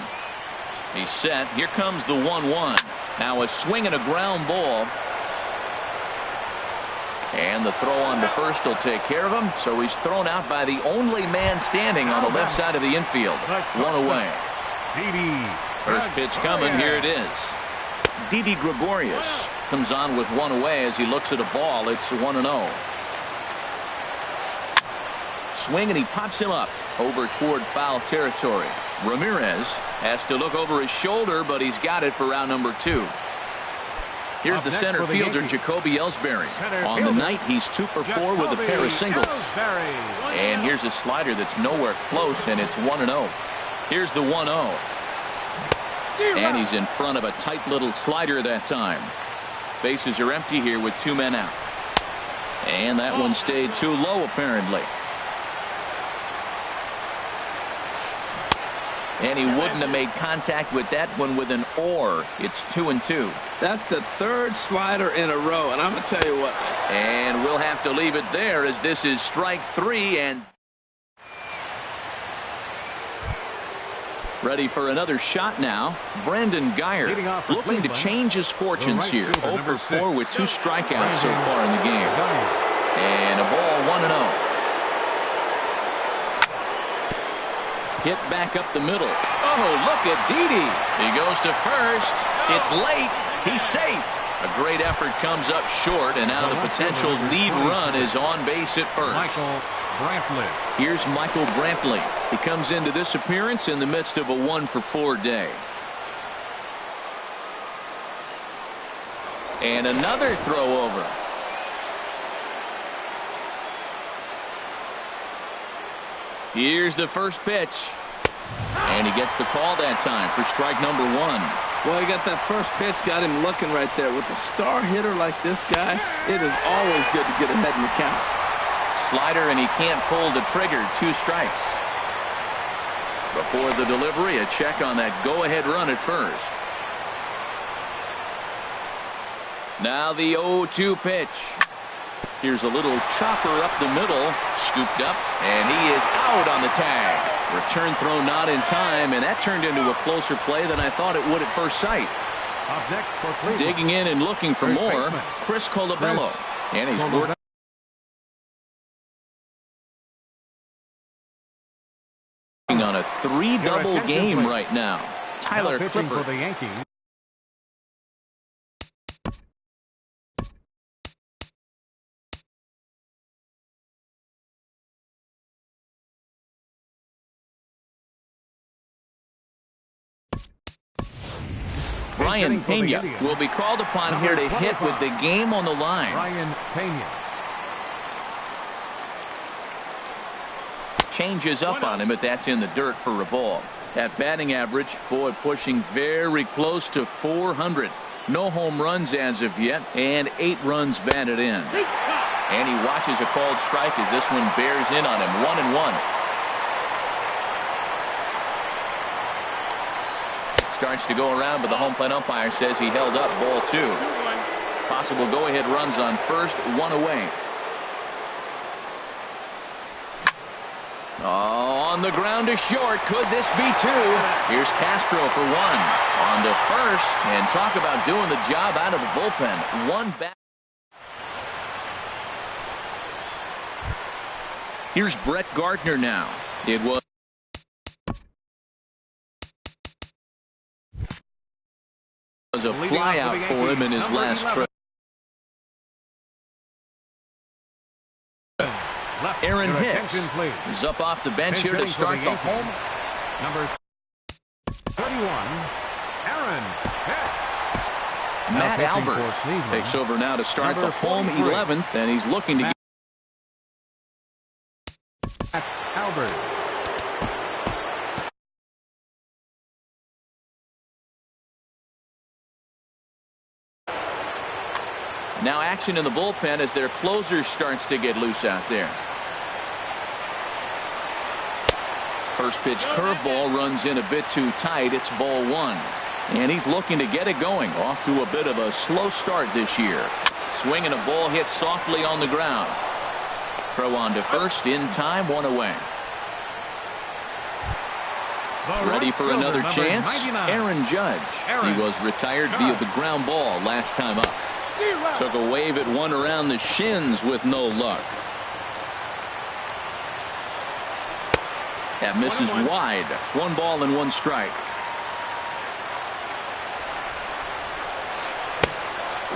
He's set. Here comes the 1-1. Now a swing and a ground ball. And the throw on to first will take care of him, so he's thrown out by the only man standing on the left side of the infield. One away. First pitch coming, here it is. Didi Gregorius comes on with one away as he looks at a ball. It's 1-0. Swing, and he pops him up over toward foul territory. Ramirez has to look over his shoulder, but he's got it for round number 2. Here's the center fielder, Jacoby Ellsbury. On the night, he's 2 for 4 with a pair of singles. And here's a slider that's nowhere close, and it's 1-0. Here's the 1-0. And he's in front of a tight little slider that time. Bases are empty here with 2 men out. And that one stayed too low, apparently. And he wouldn't have made contact with that one with an or. It's 2-2. That's the 3rd slider in a row, and I'm going to tell you what. And we'll have to leave it there as this is strike 3 and ready for another shot now. Brandon Guyer looking to change his fortunes here. 0 for 4 with 2 strikeouts so far in the game. And a ball 1-0. Hit back up the middle. Oh, look at Didi. He goes to first. It's late. He's safe. A great effort comes up short, and now the potential lead run is on base at first. Michael Brantley. Here's Michael Brantley. He comes into this appearance in the midst of a 1 for 4 day. And another throw over. Here's the first pitch. And he gets the call that time for strike number 1. Well, he got that first pitch, got him looking right there. With a star hitter like this guy, it is always good to get ahead in the count. Slider, and he can't pull the trigger. 2 strikes. Before the delivery, a check on that go-ahead run at first. Now the 0-2 pitch. Here's a little chopper up the middle, scooped up, and he is out on the tag. Return throw not in time, and that turned into a closer play than I thought it would at first sight. Up next for Cleveland. Digging in and looking for more, Chris Colabello. And he's working on a 3-double game right now. Tyler Clippard. For the Yankees. Brian Pena will be called upon here to hit with the game on the line. Brian Pena. Changes up on him, but that's in the dirt for a ball. That batting average, boy, pushing very close to 400. No home runs as of yet, and 8 runs batted in. And he watches a called strike as this one bears in on him. 1-1. Starts to go around, but the home plate umpire says he held up. Ball 2. Possible go-ahead runs on first. 1 away. Oh, on the ground to short. Could this be 2? Here's Castro for 1. On to first, and talk about doing the job out of the bullpen. 1 back. Here's Brett Gardner now. It was a fly out for him in his last trip. Aaron Hicks is up off the bench here to start the home. Number 31, Aaron Hicks. Matt Albert takes over now to start the home 11th, and he's looking to get Albert. now action in the bullpen as their closer starts to get loose out there. First pitch curveball runs in a bit too tight. It's ball 1. And he's looking to get it going. Off to a bit of a slow start this year. Swinging a ball hit softly on the ground. Throw on to first in time. 1 away. Ready for another chance. Aaron Judge. He was retired via the ground ball last time up. Took a wave at one around the shins with no luck. That misses wide. 1 ball and 1 strike.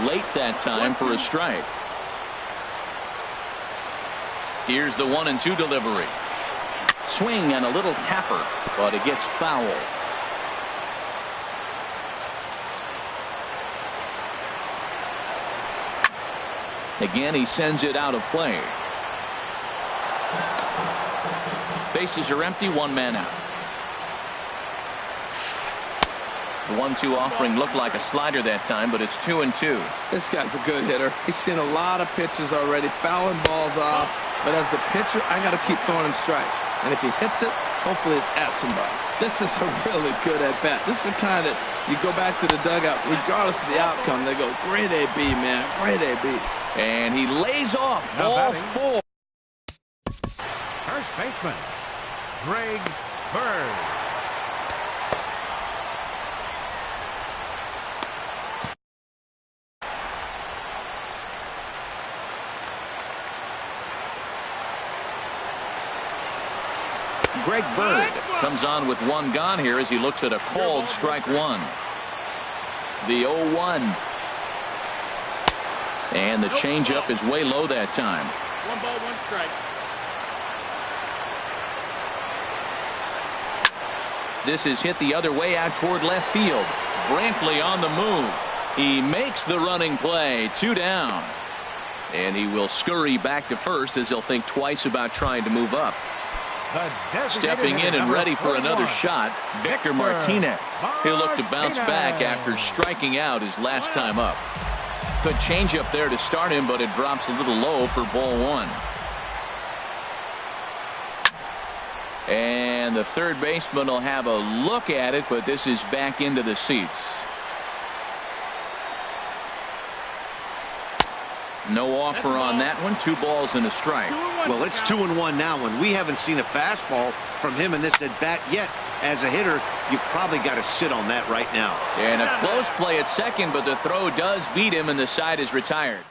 Late that time for a strike. Here's the 1-2 delivery. Swing and a little tapper, but it gets foul. Again, he sends it out of play. Bases are empty, 1 man out. The 1-2 offering looked like a slider that time, but it's 2-2. This guy's a good hitter. He's seen a lot of pitches already, fouling balls off. But as the pitcher, I got to keep throwing him strikes. And if he hits it, hopefully it's at somebody. This is a really good at-bat. This is the kind that you go back to the dugout, regardless of the outcome, they go, great AB, man, great AB. And he lays off ball 4. First baseman, Greg Bird. Greg Bird comes on with 1 gone here as he looks at a called strike 1. The 0-1. And the changeup is way low that time. 1 ball, 1 strike. This is hit the other way out toward left field. Brantley on the move. He makes the running play. 2 down. And he will scurry back to first as he'll think twice about trying to move up. Stepping in and ready for another shot, Victor Martinez. He'll look to bounce back after striking out his last time up. Good changeup there to start him, but it drops a little low for ball 1. And the third baseman will have a look at it, but this is back into the seats. No offer on that one. 2 balls and a strike. Well, it's 2-1 now, and we haven't seen a fastball from him in this at-bat yet. As a hitter, you've probably got to sit on that right now. And a close play at second, but the throw does beat him, and the side is retired.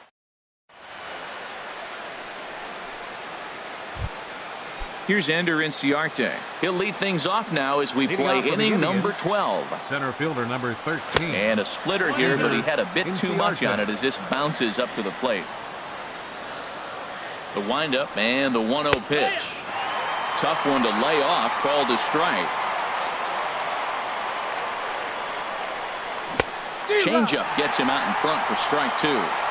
Here's Ender Inciarte. He'll lead things off now as we play inning number 12. Center fielder number 13. And a splitter here, but he had a bit too much on it as this bounces up to the plate. The windup and the 1-0 pitch. Tough one to lay off, called a strike. Changeup gets him out in front for strike 2.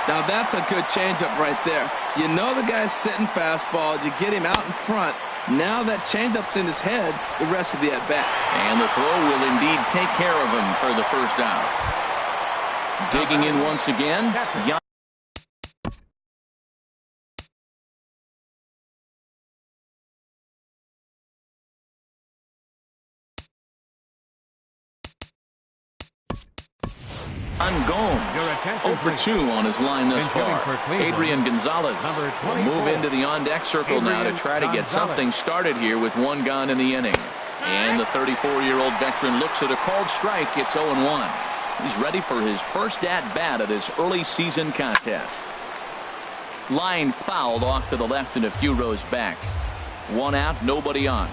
Now that's a good changeup right there. You know the guy's sitting fastball. You get him out in front. Now that changeup's in his head the rest of the at-bat. And the throw will indeed take care of him for the first out. Digging in once again. Gomes, 0 for 2 on his line thus far. Adrian Gonzalez will move into the on-deck circle now to try to get something started here with 1 gone in the inning. And the 34-year-old veteran looks at a called strike. It's 0-1. He's ready for his first at-bat of this early season contest. Line fouled off to the left and a few rows back. 1 out, nobody on.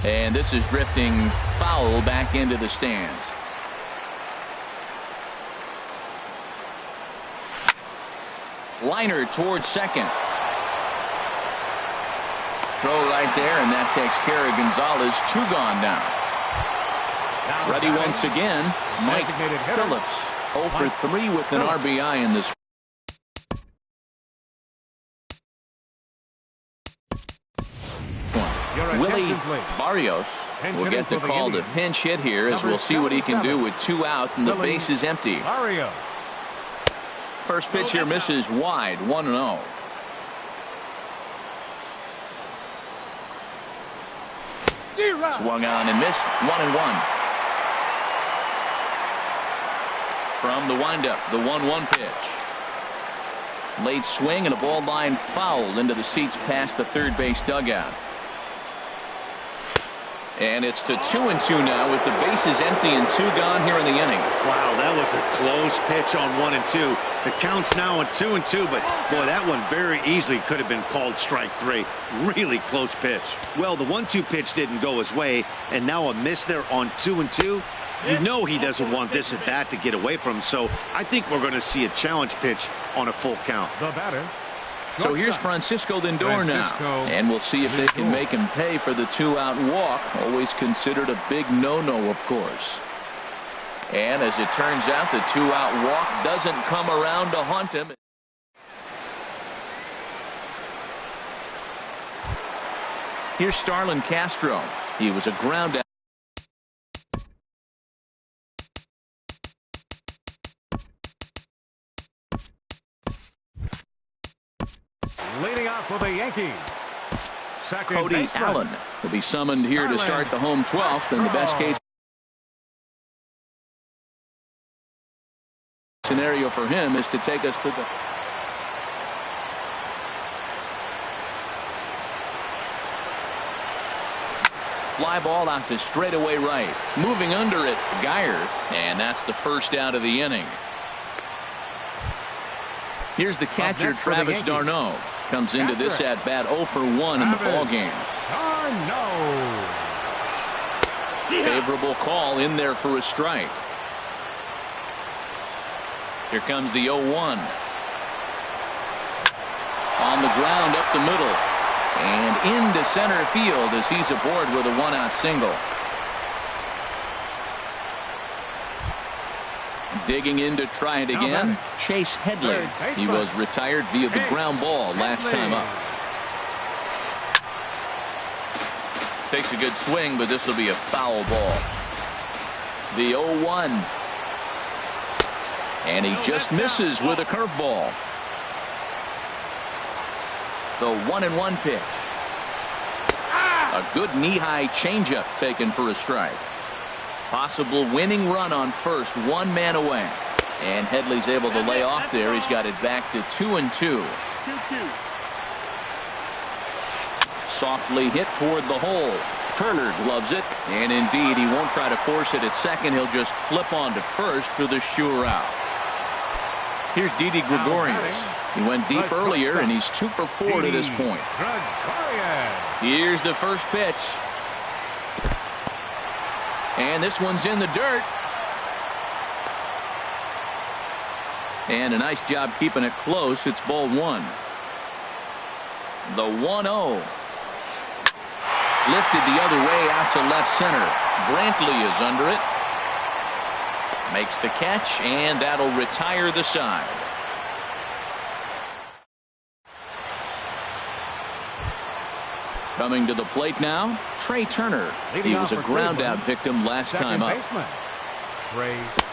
And this is drifting foul back into the stands. Liner towards second. Throw right there, and that takes care of Gonzalez. 2 gone now. Ready once again, Mike Phillips. 0 for 3 with an RBI in this. Willie Barrios will get the call to pinch hit here as we'll see what he can do with 2 out and the base is empty. First pitch here misses wide. 1-0. Swung on and missed. 1-1. From the windup, the 1-1 pitch. Late swing and a ball line fouled into the seats past the third base dugout. And it's to 2-2 now with the bases empty and 2 gone here in the inning. Wow, that was a close pitch on 1 and 2. The count's now at 2-2, but boy, that one very easily could have been called strike 3. Really close pitch. Well, the 1-2 pitch didn't go his way, and now a miss there on 2-2. You know he doesn't want this at bat to get away from him, so I think we're going to see a challenge pitch on a full count. The batter. So here's Francisco Lindor now, and we'll see if they can make him pay for the 2-out walk. Always considered a big no-no, of course. And as it turns out, the 2-out walk doesn't come around to haunt him. Here's Starlin Castro. He was a ground out. Leading off for the Yankees. Second Cody baseman. Allen will be summoned here to start the home 12th. In the best case scenario for him is to take us to the fly ball out to straightaway right. Moving under it, Geyer, and that's the first out of the inning. Here's the catcher, Travis d'Arnaud. Comes into this at bat 0 for 1 in the ball game. Favorable call in there for a strike. Here comes the 0-1. On the ground up the middle. And into center field as he's aboard with a 1-out single. Digging in to try it again, Chase Headley. He was retired via the ground ball last time up. Takes a good swing, but this will be a foul ball. The 0-1. And he just misses with a curveball. The 1-1 pitch. A good knee-high changeup taken for a strike. Possible winning run on first, 1 man away. And Headley's able to lay off there. He's got it back to 2-2. Softly hit toward the hole. Turner gloves it. And indeed, he won't try to force it at second. He'll just flip on to first for the sure out. Here's Didi Gregorius. He went deep earlier, and he's 2 for 4 to this point. Here's the first pitch. And this one's in the dirt. And a nice job keeping it close. It's ball 1. The 1-0. Lifted the other way out to left center. Brantley is under it. Makes the catch, and that'll retire the side. Coming to the plate now, Trey Turner. He was a ground-out victim last time up.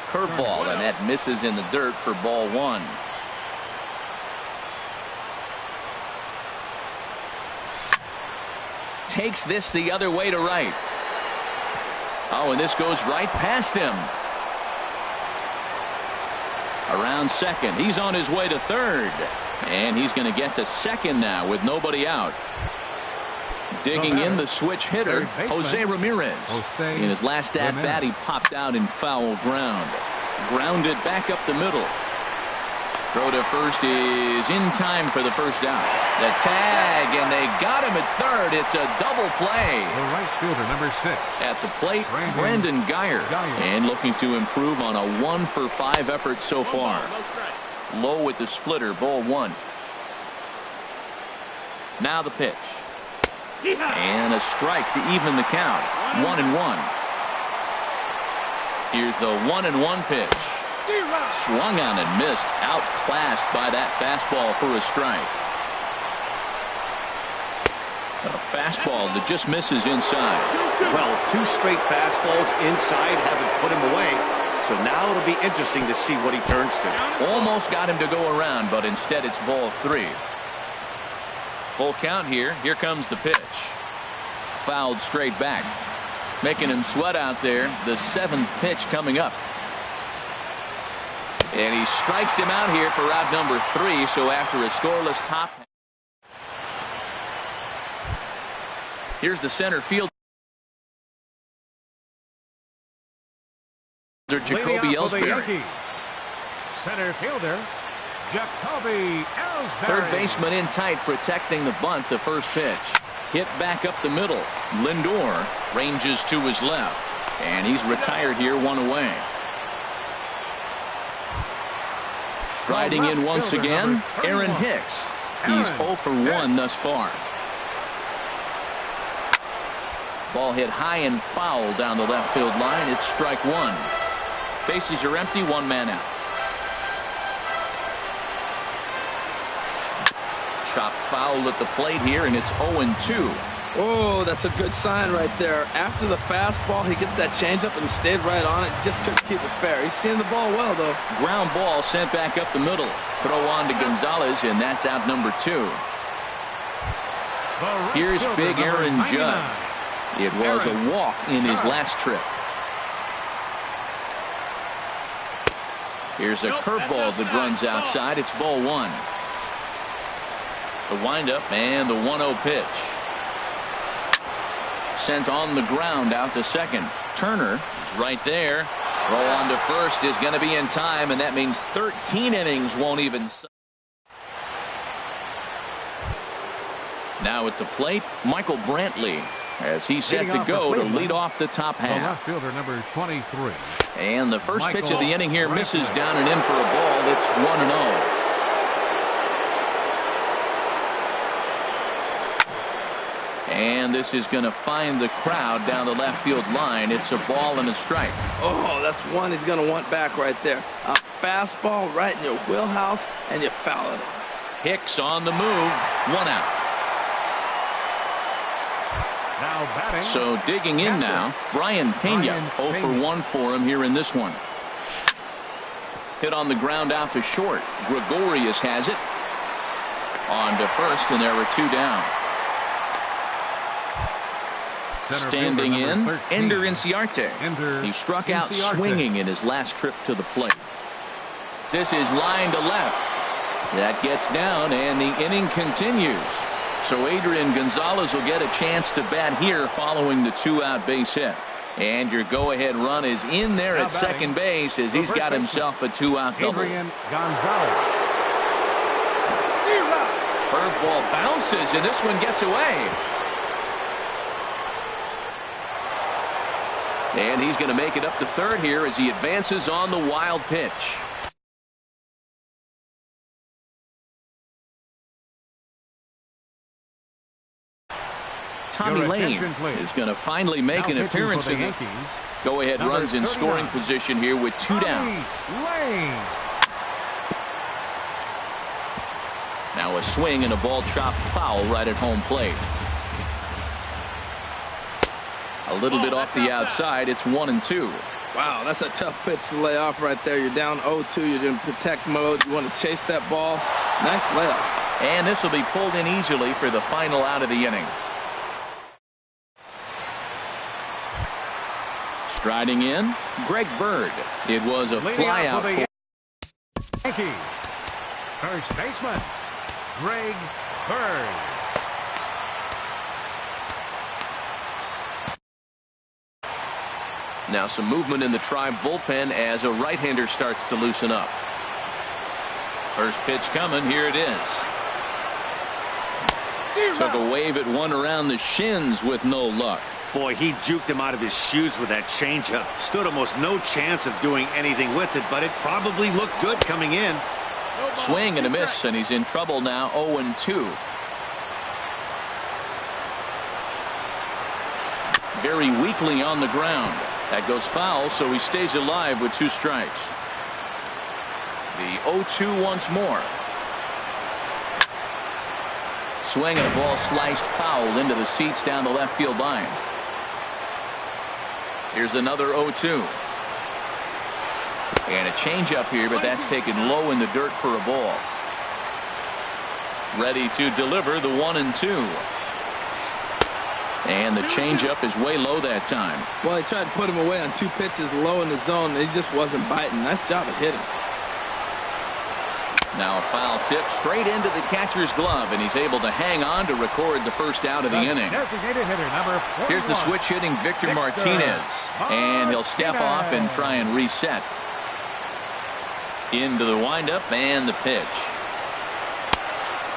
Curveball, and that misses in the dirt for ball 1. Takes this the other way to right. Oh, and this goes right past him. Around second. He's on his way to third. And he's going to get to second now with nobody out. Digging in the switch hitter, Jose Ramirez. In his last at-bat, he popped out in foul ground. Grounded back up the middle. Throw to first is in time for the first out. The tag, and they got him at third. It's a double play. The right fielder, number 6. At the plate, Brandon Geyer. And looking to improve on a 1 for 5 effort so far. Low with the splitter, ball 1. Now the pitch. And a strike to even the count. 1-1. Here's the 1-1 pitch. Swung on and missed. Outclassed by that fastball for a strike. A fastball that just misses inside. Well, 2 straight fastballs inside haven't put him away. So now it'll be interesting to see what he turns to. Almost got him to go around, but instead it's ball 3. Full count here. Here comes the pitch. Fouled straight back. Making him sweat out there. The 7th pitch coming up. And he strikes him out here for out number 3. So after a scoreless top. Here's the center field. Jacoby Ellsbury. Center fielder, Jacoby Ellsbury. Third baseman in tight, protecting the bunt. The first pitch. Hit back up the middle. Lindor ranges to his left. And he's retired here, one away. Riding in once again, Aaron Hicks. He's 0 for 1 thus far. Ball hit high and foul down the left field line. It's strike one. Bases are empty, one man out. Chop foul at the plate here, and it's 0-2. Oh, that's a good sign right there. After the fastball, he gets that changeup and he stayed right on it. Just couldn't keep it fair. He's seeing the ball well, though. Ground ball sent back up the middle. Throw on to Gonzalez, and that's out number 2. Here's big Aaron Judge. It was a walk in his last trip. Here's a curveball that runs outside. It's ball 1. The windup and the 1-0 pitch. Sent on the ground out to second. Turner is right there. Throw on to first is going to be in time, and that means 13 innings won't even. Now at the plate, Michael Brantley, as he's set to go to lead off the top half. The left fielder, number 23. And the first pitch of the inning here misses down and in for a ball. That's 1-0. And this is going to find the crowd down the left field line. It's a ball and a strike. Oh, that's one he's going to want back right there. A fastball right in your wheelhouse, and you foul it. Hicks on the move. 1 out. Now batting. So digging in now, Brian Pena. 0 for 1 for him here in this one. Hit on the ground out to short. Gregorius has it. On to first, and there are 2 down. Standing in, Ender Inciarte. He struck out swinging in his last trip to the plate. This is line to left. That gets down, and the inning continues. So Adrian Gonzalez will get a chance to bat here following the 2-out base hit. And your go-ahead run is in there at second base as he's got himself a 2-out double. Adrian Gonzalez. Curveball bounces, and this one gets away. And he's going to make it up to third here as he advances on the wild pitch. Tommy Lane is going to finally make an appearance in the go-ahead runs in scoring position here with 2 down. Now a swing and a ball chopped foul right at home plate. A little bit off the outside. It's 1-2. Wow, that's a tough pitch to lay off right there. You're down 0-2. You're in protect mode. You want to chase that ball. Nice layup. And this will be pulled in easily for the final out of the inning. Striding in, Greg Bird. It was a flyout for Yankees. First baseman, Greg Bird. Now some movement in the Tribe bullpen as a right-hander starts to loosen up. First pitch coming. Here it is. Took a wave at one around the shins with no luck. Boy, he juked him out of his shoes with that changeup. Stood almost no chance of doing anything with it, but it probably looked good coming in. Swing and a miss, and he's in trouble now. 0-2. Very weakly on the ground. That goes foul, so he stays alive with 2 strikes. The 0-2 once more. Swing and a ball sliced foul into the seats down the left field line. Here's another 0-2. And a changeup here, but that's taken low in the dirt for a ball. Ready to deliver the 1-2. And the changeup is way low that time. Well, he tried to put him away on 2 pitches low in the zone. He just wasn't biting. Nice job of hitting. Now a foul tip straight into the catcher's glove, and he's able to hang on to record the first out of the inning. Designated hitter number 41. Here's the switch hitting Victor Martinez, and he'll step off and try and reset. Into the windup and the pitch.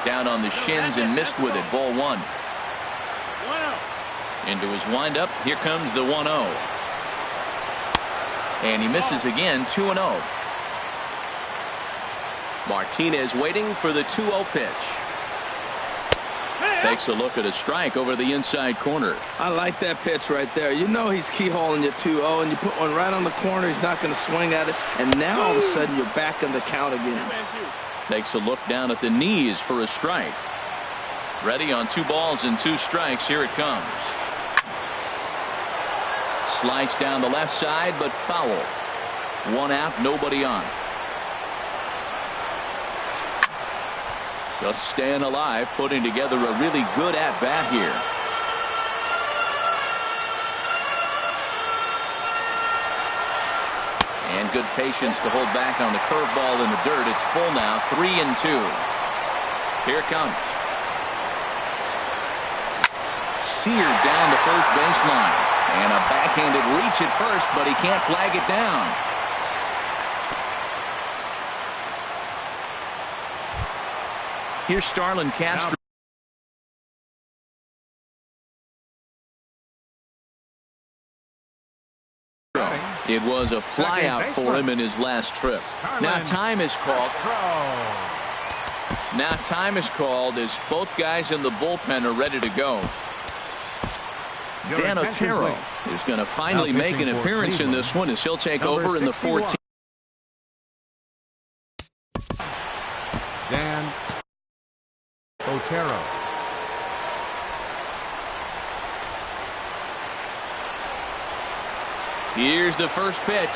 Down on the shins and missed with it. Ball one. Into his windup. Here comes the 1-0. And he misses again. 2-0. Martinez waiting for the 2-0 pitch. Takes a look at a strike over the inside corner. I like that pitch right there. You know he's keyholing your 2-0, and you put one right on the corner. He's not going to swing at it. And now all of a sudden you're back in the count again. Takes a look down at the knees for a strike. Ready on 2 balls and 2 strikes. Here it comes. Slice down the left side, but foul. 1 out, nobody on. Just staying alive, putting together a really good at-bat here. And good patience to hold back on the curveball in the dirt. It's full now, 3-2. Here it comes. Seared down the first baseline. And a backhanded reach at first, but he can't flag it down. Here's Starlin Castro. It was a fly out for him in his last trip. Now time is called. Now time is called as both guys in the bullpen are ready to go. Dan Otero is going to finally make an appearance in this one as he'll take over in the 14th. Dan Otero. Here's the first pitch.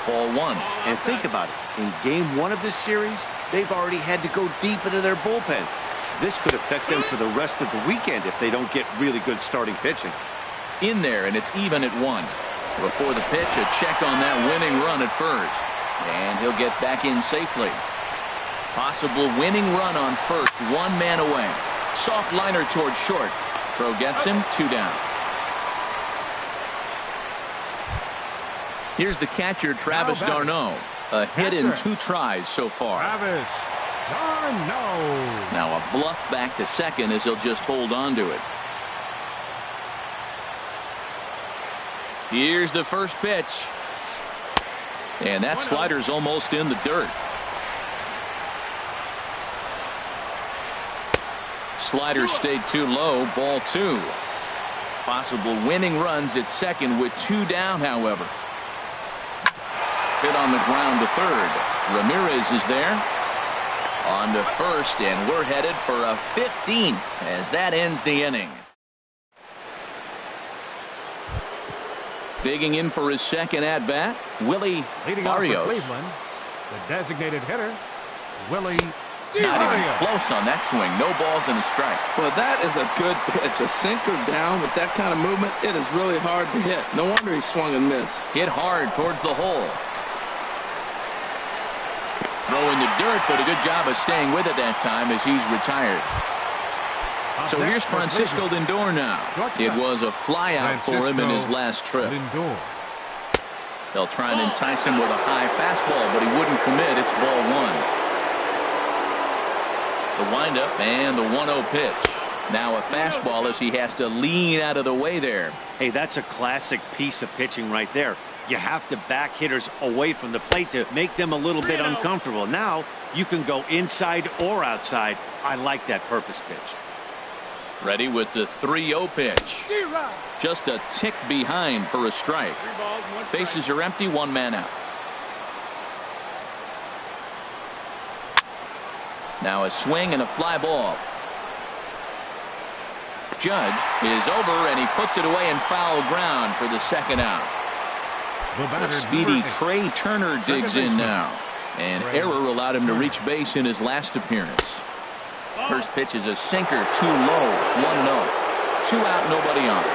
Ball 1. And think about it. In game 1 of this series, they've already had to go deep into their bullpen. This could affect them for the rest of the weekend if they don't get really good starting pitching. In there, and it's even at 1. Before the pitch, a check on that winning run at first. And he'll get back in safely. Possible winning run on first, 1 man away. Soft liner towards short. Throw gets him, 2 down. Here's the catcher, Travis d'Arnaud. A hit in 2 tries so far. Travis d'Arnaud. Now a bluff back to second as he'll just hold on to it. Here's the first pitch. And that slider's almost in the dirt. Slider stayed too low. Ball 2. Possible winning runs at second with 2 down, however. Hit on the ground to third. Ramirez is there. On to first, and we're headed for a 15th as that ends the inning. Digging in for his second at-bat, Willie Leading off for Barrios. Cleveland, the designated hitter, Willie Not even Barrios. close on that swing. No balls and a strike. Well, that is a good pitch. A sinker down with that kind of movement, it is really hard to hit. No wonder he swung and missed. Hit hard towards the hole. Throw in the dirt, but a good job of staying with it that time as he's retired. So here's Francisco Lindor now. It was a flyout for him in his last trip. Lindor. They'll try and entice him with a high fastball, but he wouldn't commit. It's ball 1. The windup and the 1-0 pitch. Now a fastball as he has to lean out of the way there. Hey, that's a classic piece of pitching right there. You have to back hitters away from the plate to make them a little bit uncomfortable. Now you can go inside or outside. I like that purpose pitch. Ready with the 3-0 pitch. Just a tick behind for a strike. Bases are empty, 1 man out. Now a swing and a fly ball. Judge is over, and he puts it away in foul ground for the second out. The speedy Trey Turner digs in now. And error allowed him to reach base in his last appearance. First pitch is a sinker, too low, 1-0. 2 out, nobody on.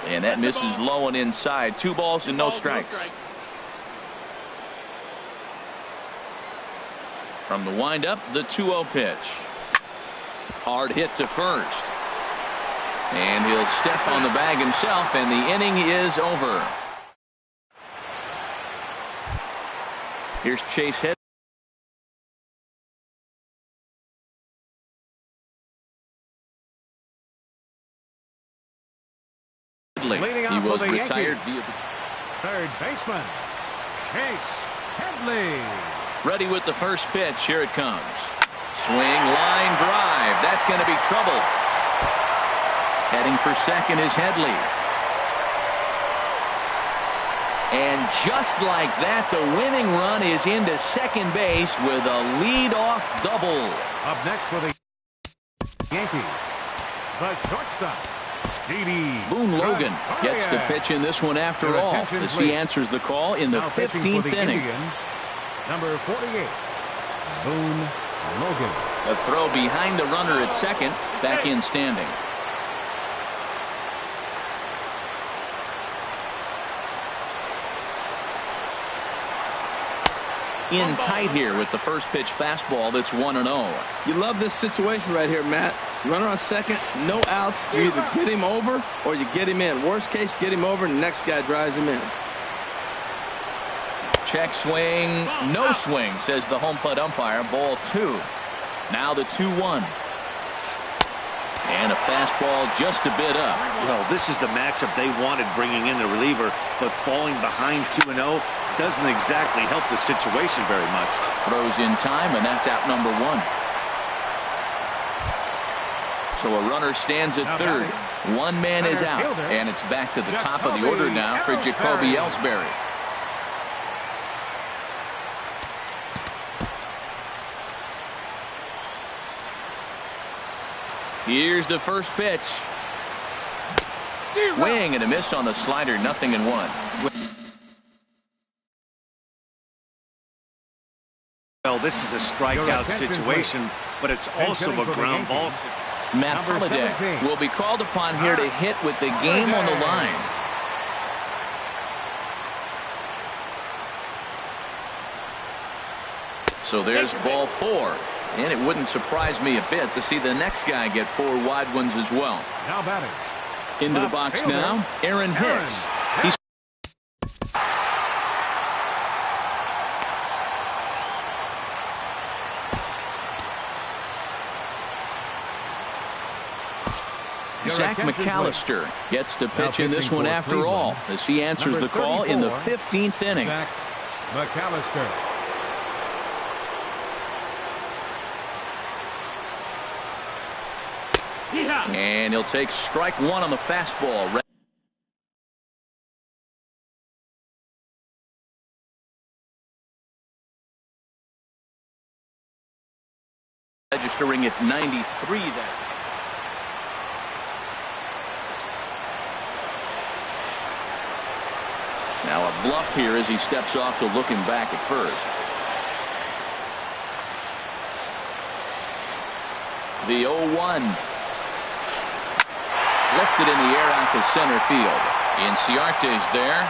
And that misses low and inside. 2 balls and no strikes. From the windup, the 2-0 pitch. Hard hit to first. And he'll step on the bag himself, and the inning is over. Here's Chase Head. He was retired via third baseman Chase Headley. Ready with the first pitch. Here it comes. Swing, line drive. That's going to be trouble. Heading for second is Headley. And just like that, the winning run is into second base with a leadoff double. Up next for the Yankees, the shortstop, Boone Logan gets to pitch in this one after all, as he answers the call in the 15th inning. Number 48, Boone Logan. A throw behind the runner at second, back in standing. In tight here with the first pitch fastball that's 1-0. You love this situation right here, Matt. Runner on second, no outs. You either get him over or you get him in. Worst case, get him over and the next guy drives him in. Check swing, no swing, says the home plate umpire. Ball 2. Now the 2-1. And a fastball just a bit up. Well, this is the matchup they wanted, bringing in the reliever, but falling behind 2-0 doesn't exactly help the situation very much. Throws in time, and that's out number 1. So a runner stands at third. One man is out, and it's back to the top of the order now for Jacoby Ellsbury. Here's the first pitch. Swing and a miss on the slider, 0-1. Well, this is a strikeout situation, but it's also a ground ball. Matt Holliday will be called upon here to hit with the game on the line. So there's ball 4. And it wouldn't surprise me a bit to see the next guy get 4 wide ones as well. Now batting. Into the box now, Aaron Hicks. He's Zach McAllister gets to pitch in this one after all, as he answers the call in the 15th inning. Zach McAllister. And he'll take strike 1 on the fastball. Registering at 93 then. Now a bluff here as he steps off to looking back at first. The 0-1. Lifted in the air out to center field. Inciarte's there.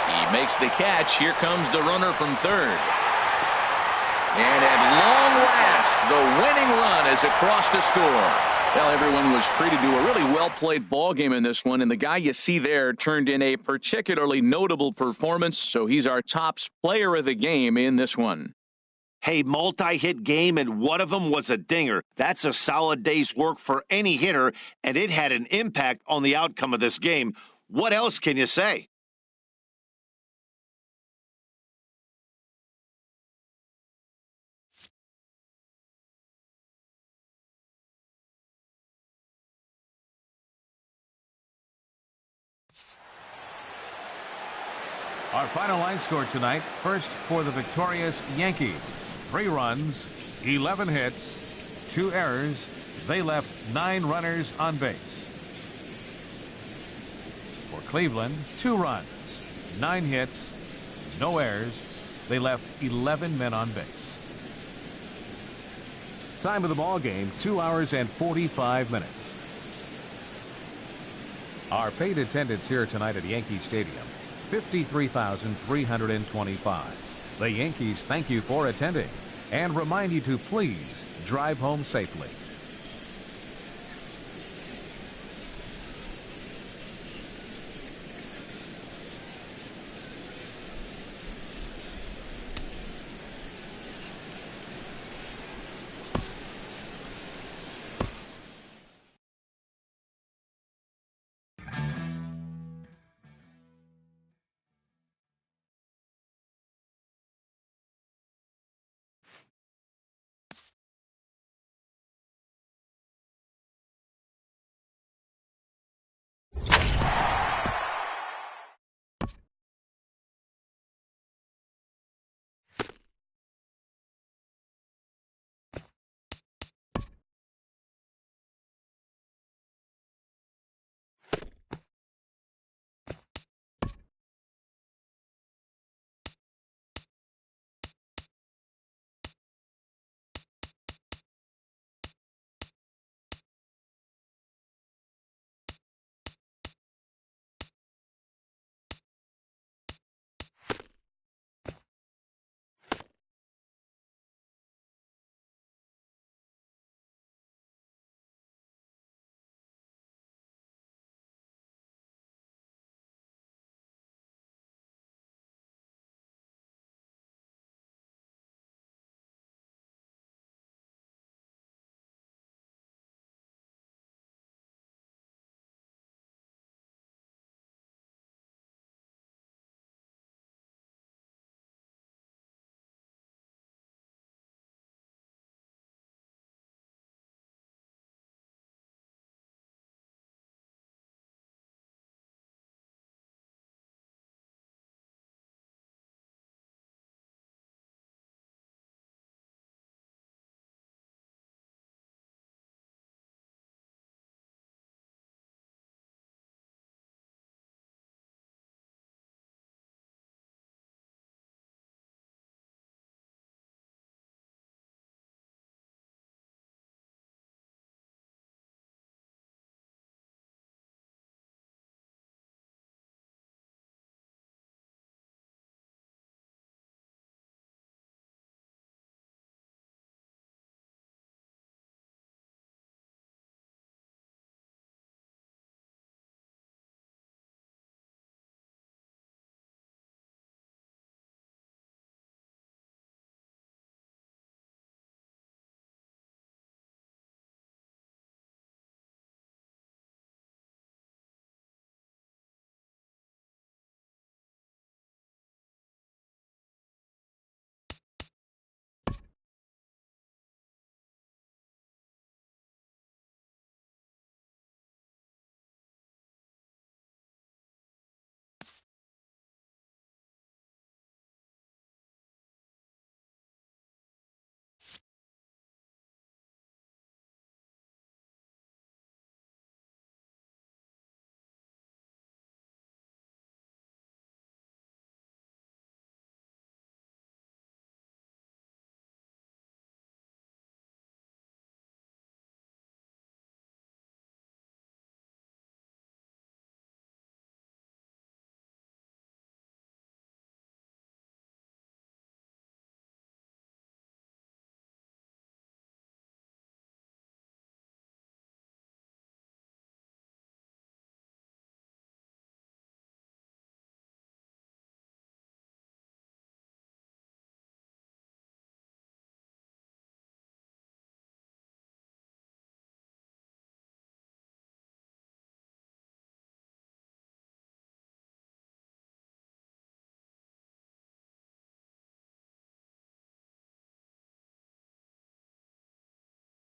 He makes the catch. Here comes the runner from third. And at long last, the winning run is across to score. Well, everyone was treated to a really well-played ball game in this one, and the guy you see there turned in a particularly notable performance, so he's our top player of the game in this one. Hey, multi-hit game, and one of them was a dinger. That's a solid day's work for any hitter, and it had an impact on the outcome of this game. What else can you say? Our final line score tonight. First for the victorious Yankees. 3 runs, 11 hits, 2 errors. They left 9 runners on base. For Cleveland, 2 runs, 9 hits, no errors. They left 11 men on base. Time of the ball game, 2 hours and 45 minutes. Our paid attendance here tonight at Yankee Stadium, 53,325. The Yankees thank you for attending and remind you to please drive home safely.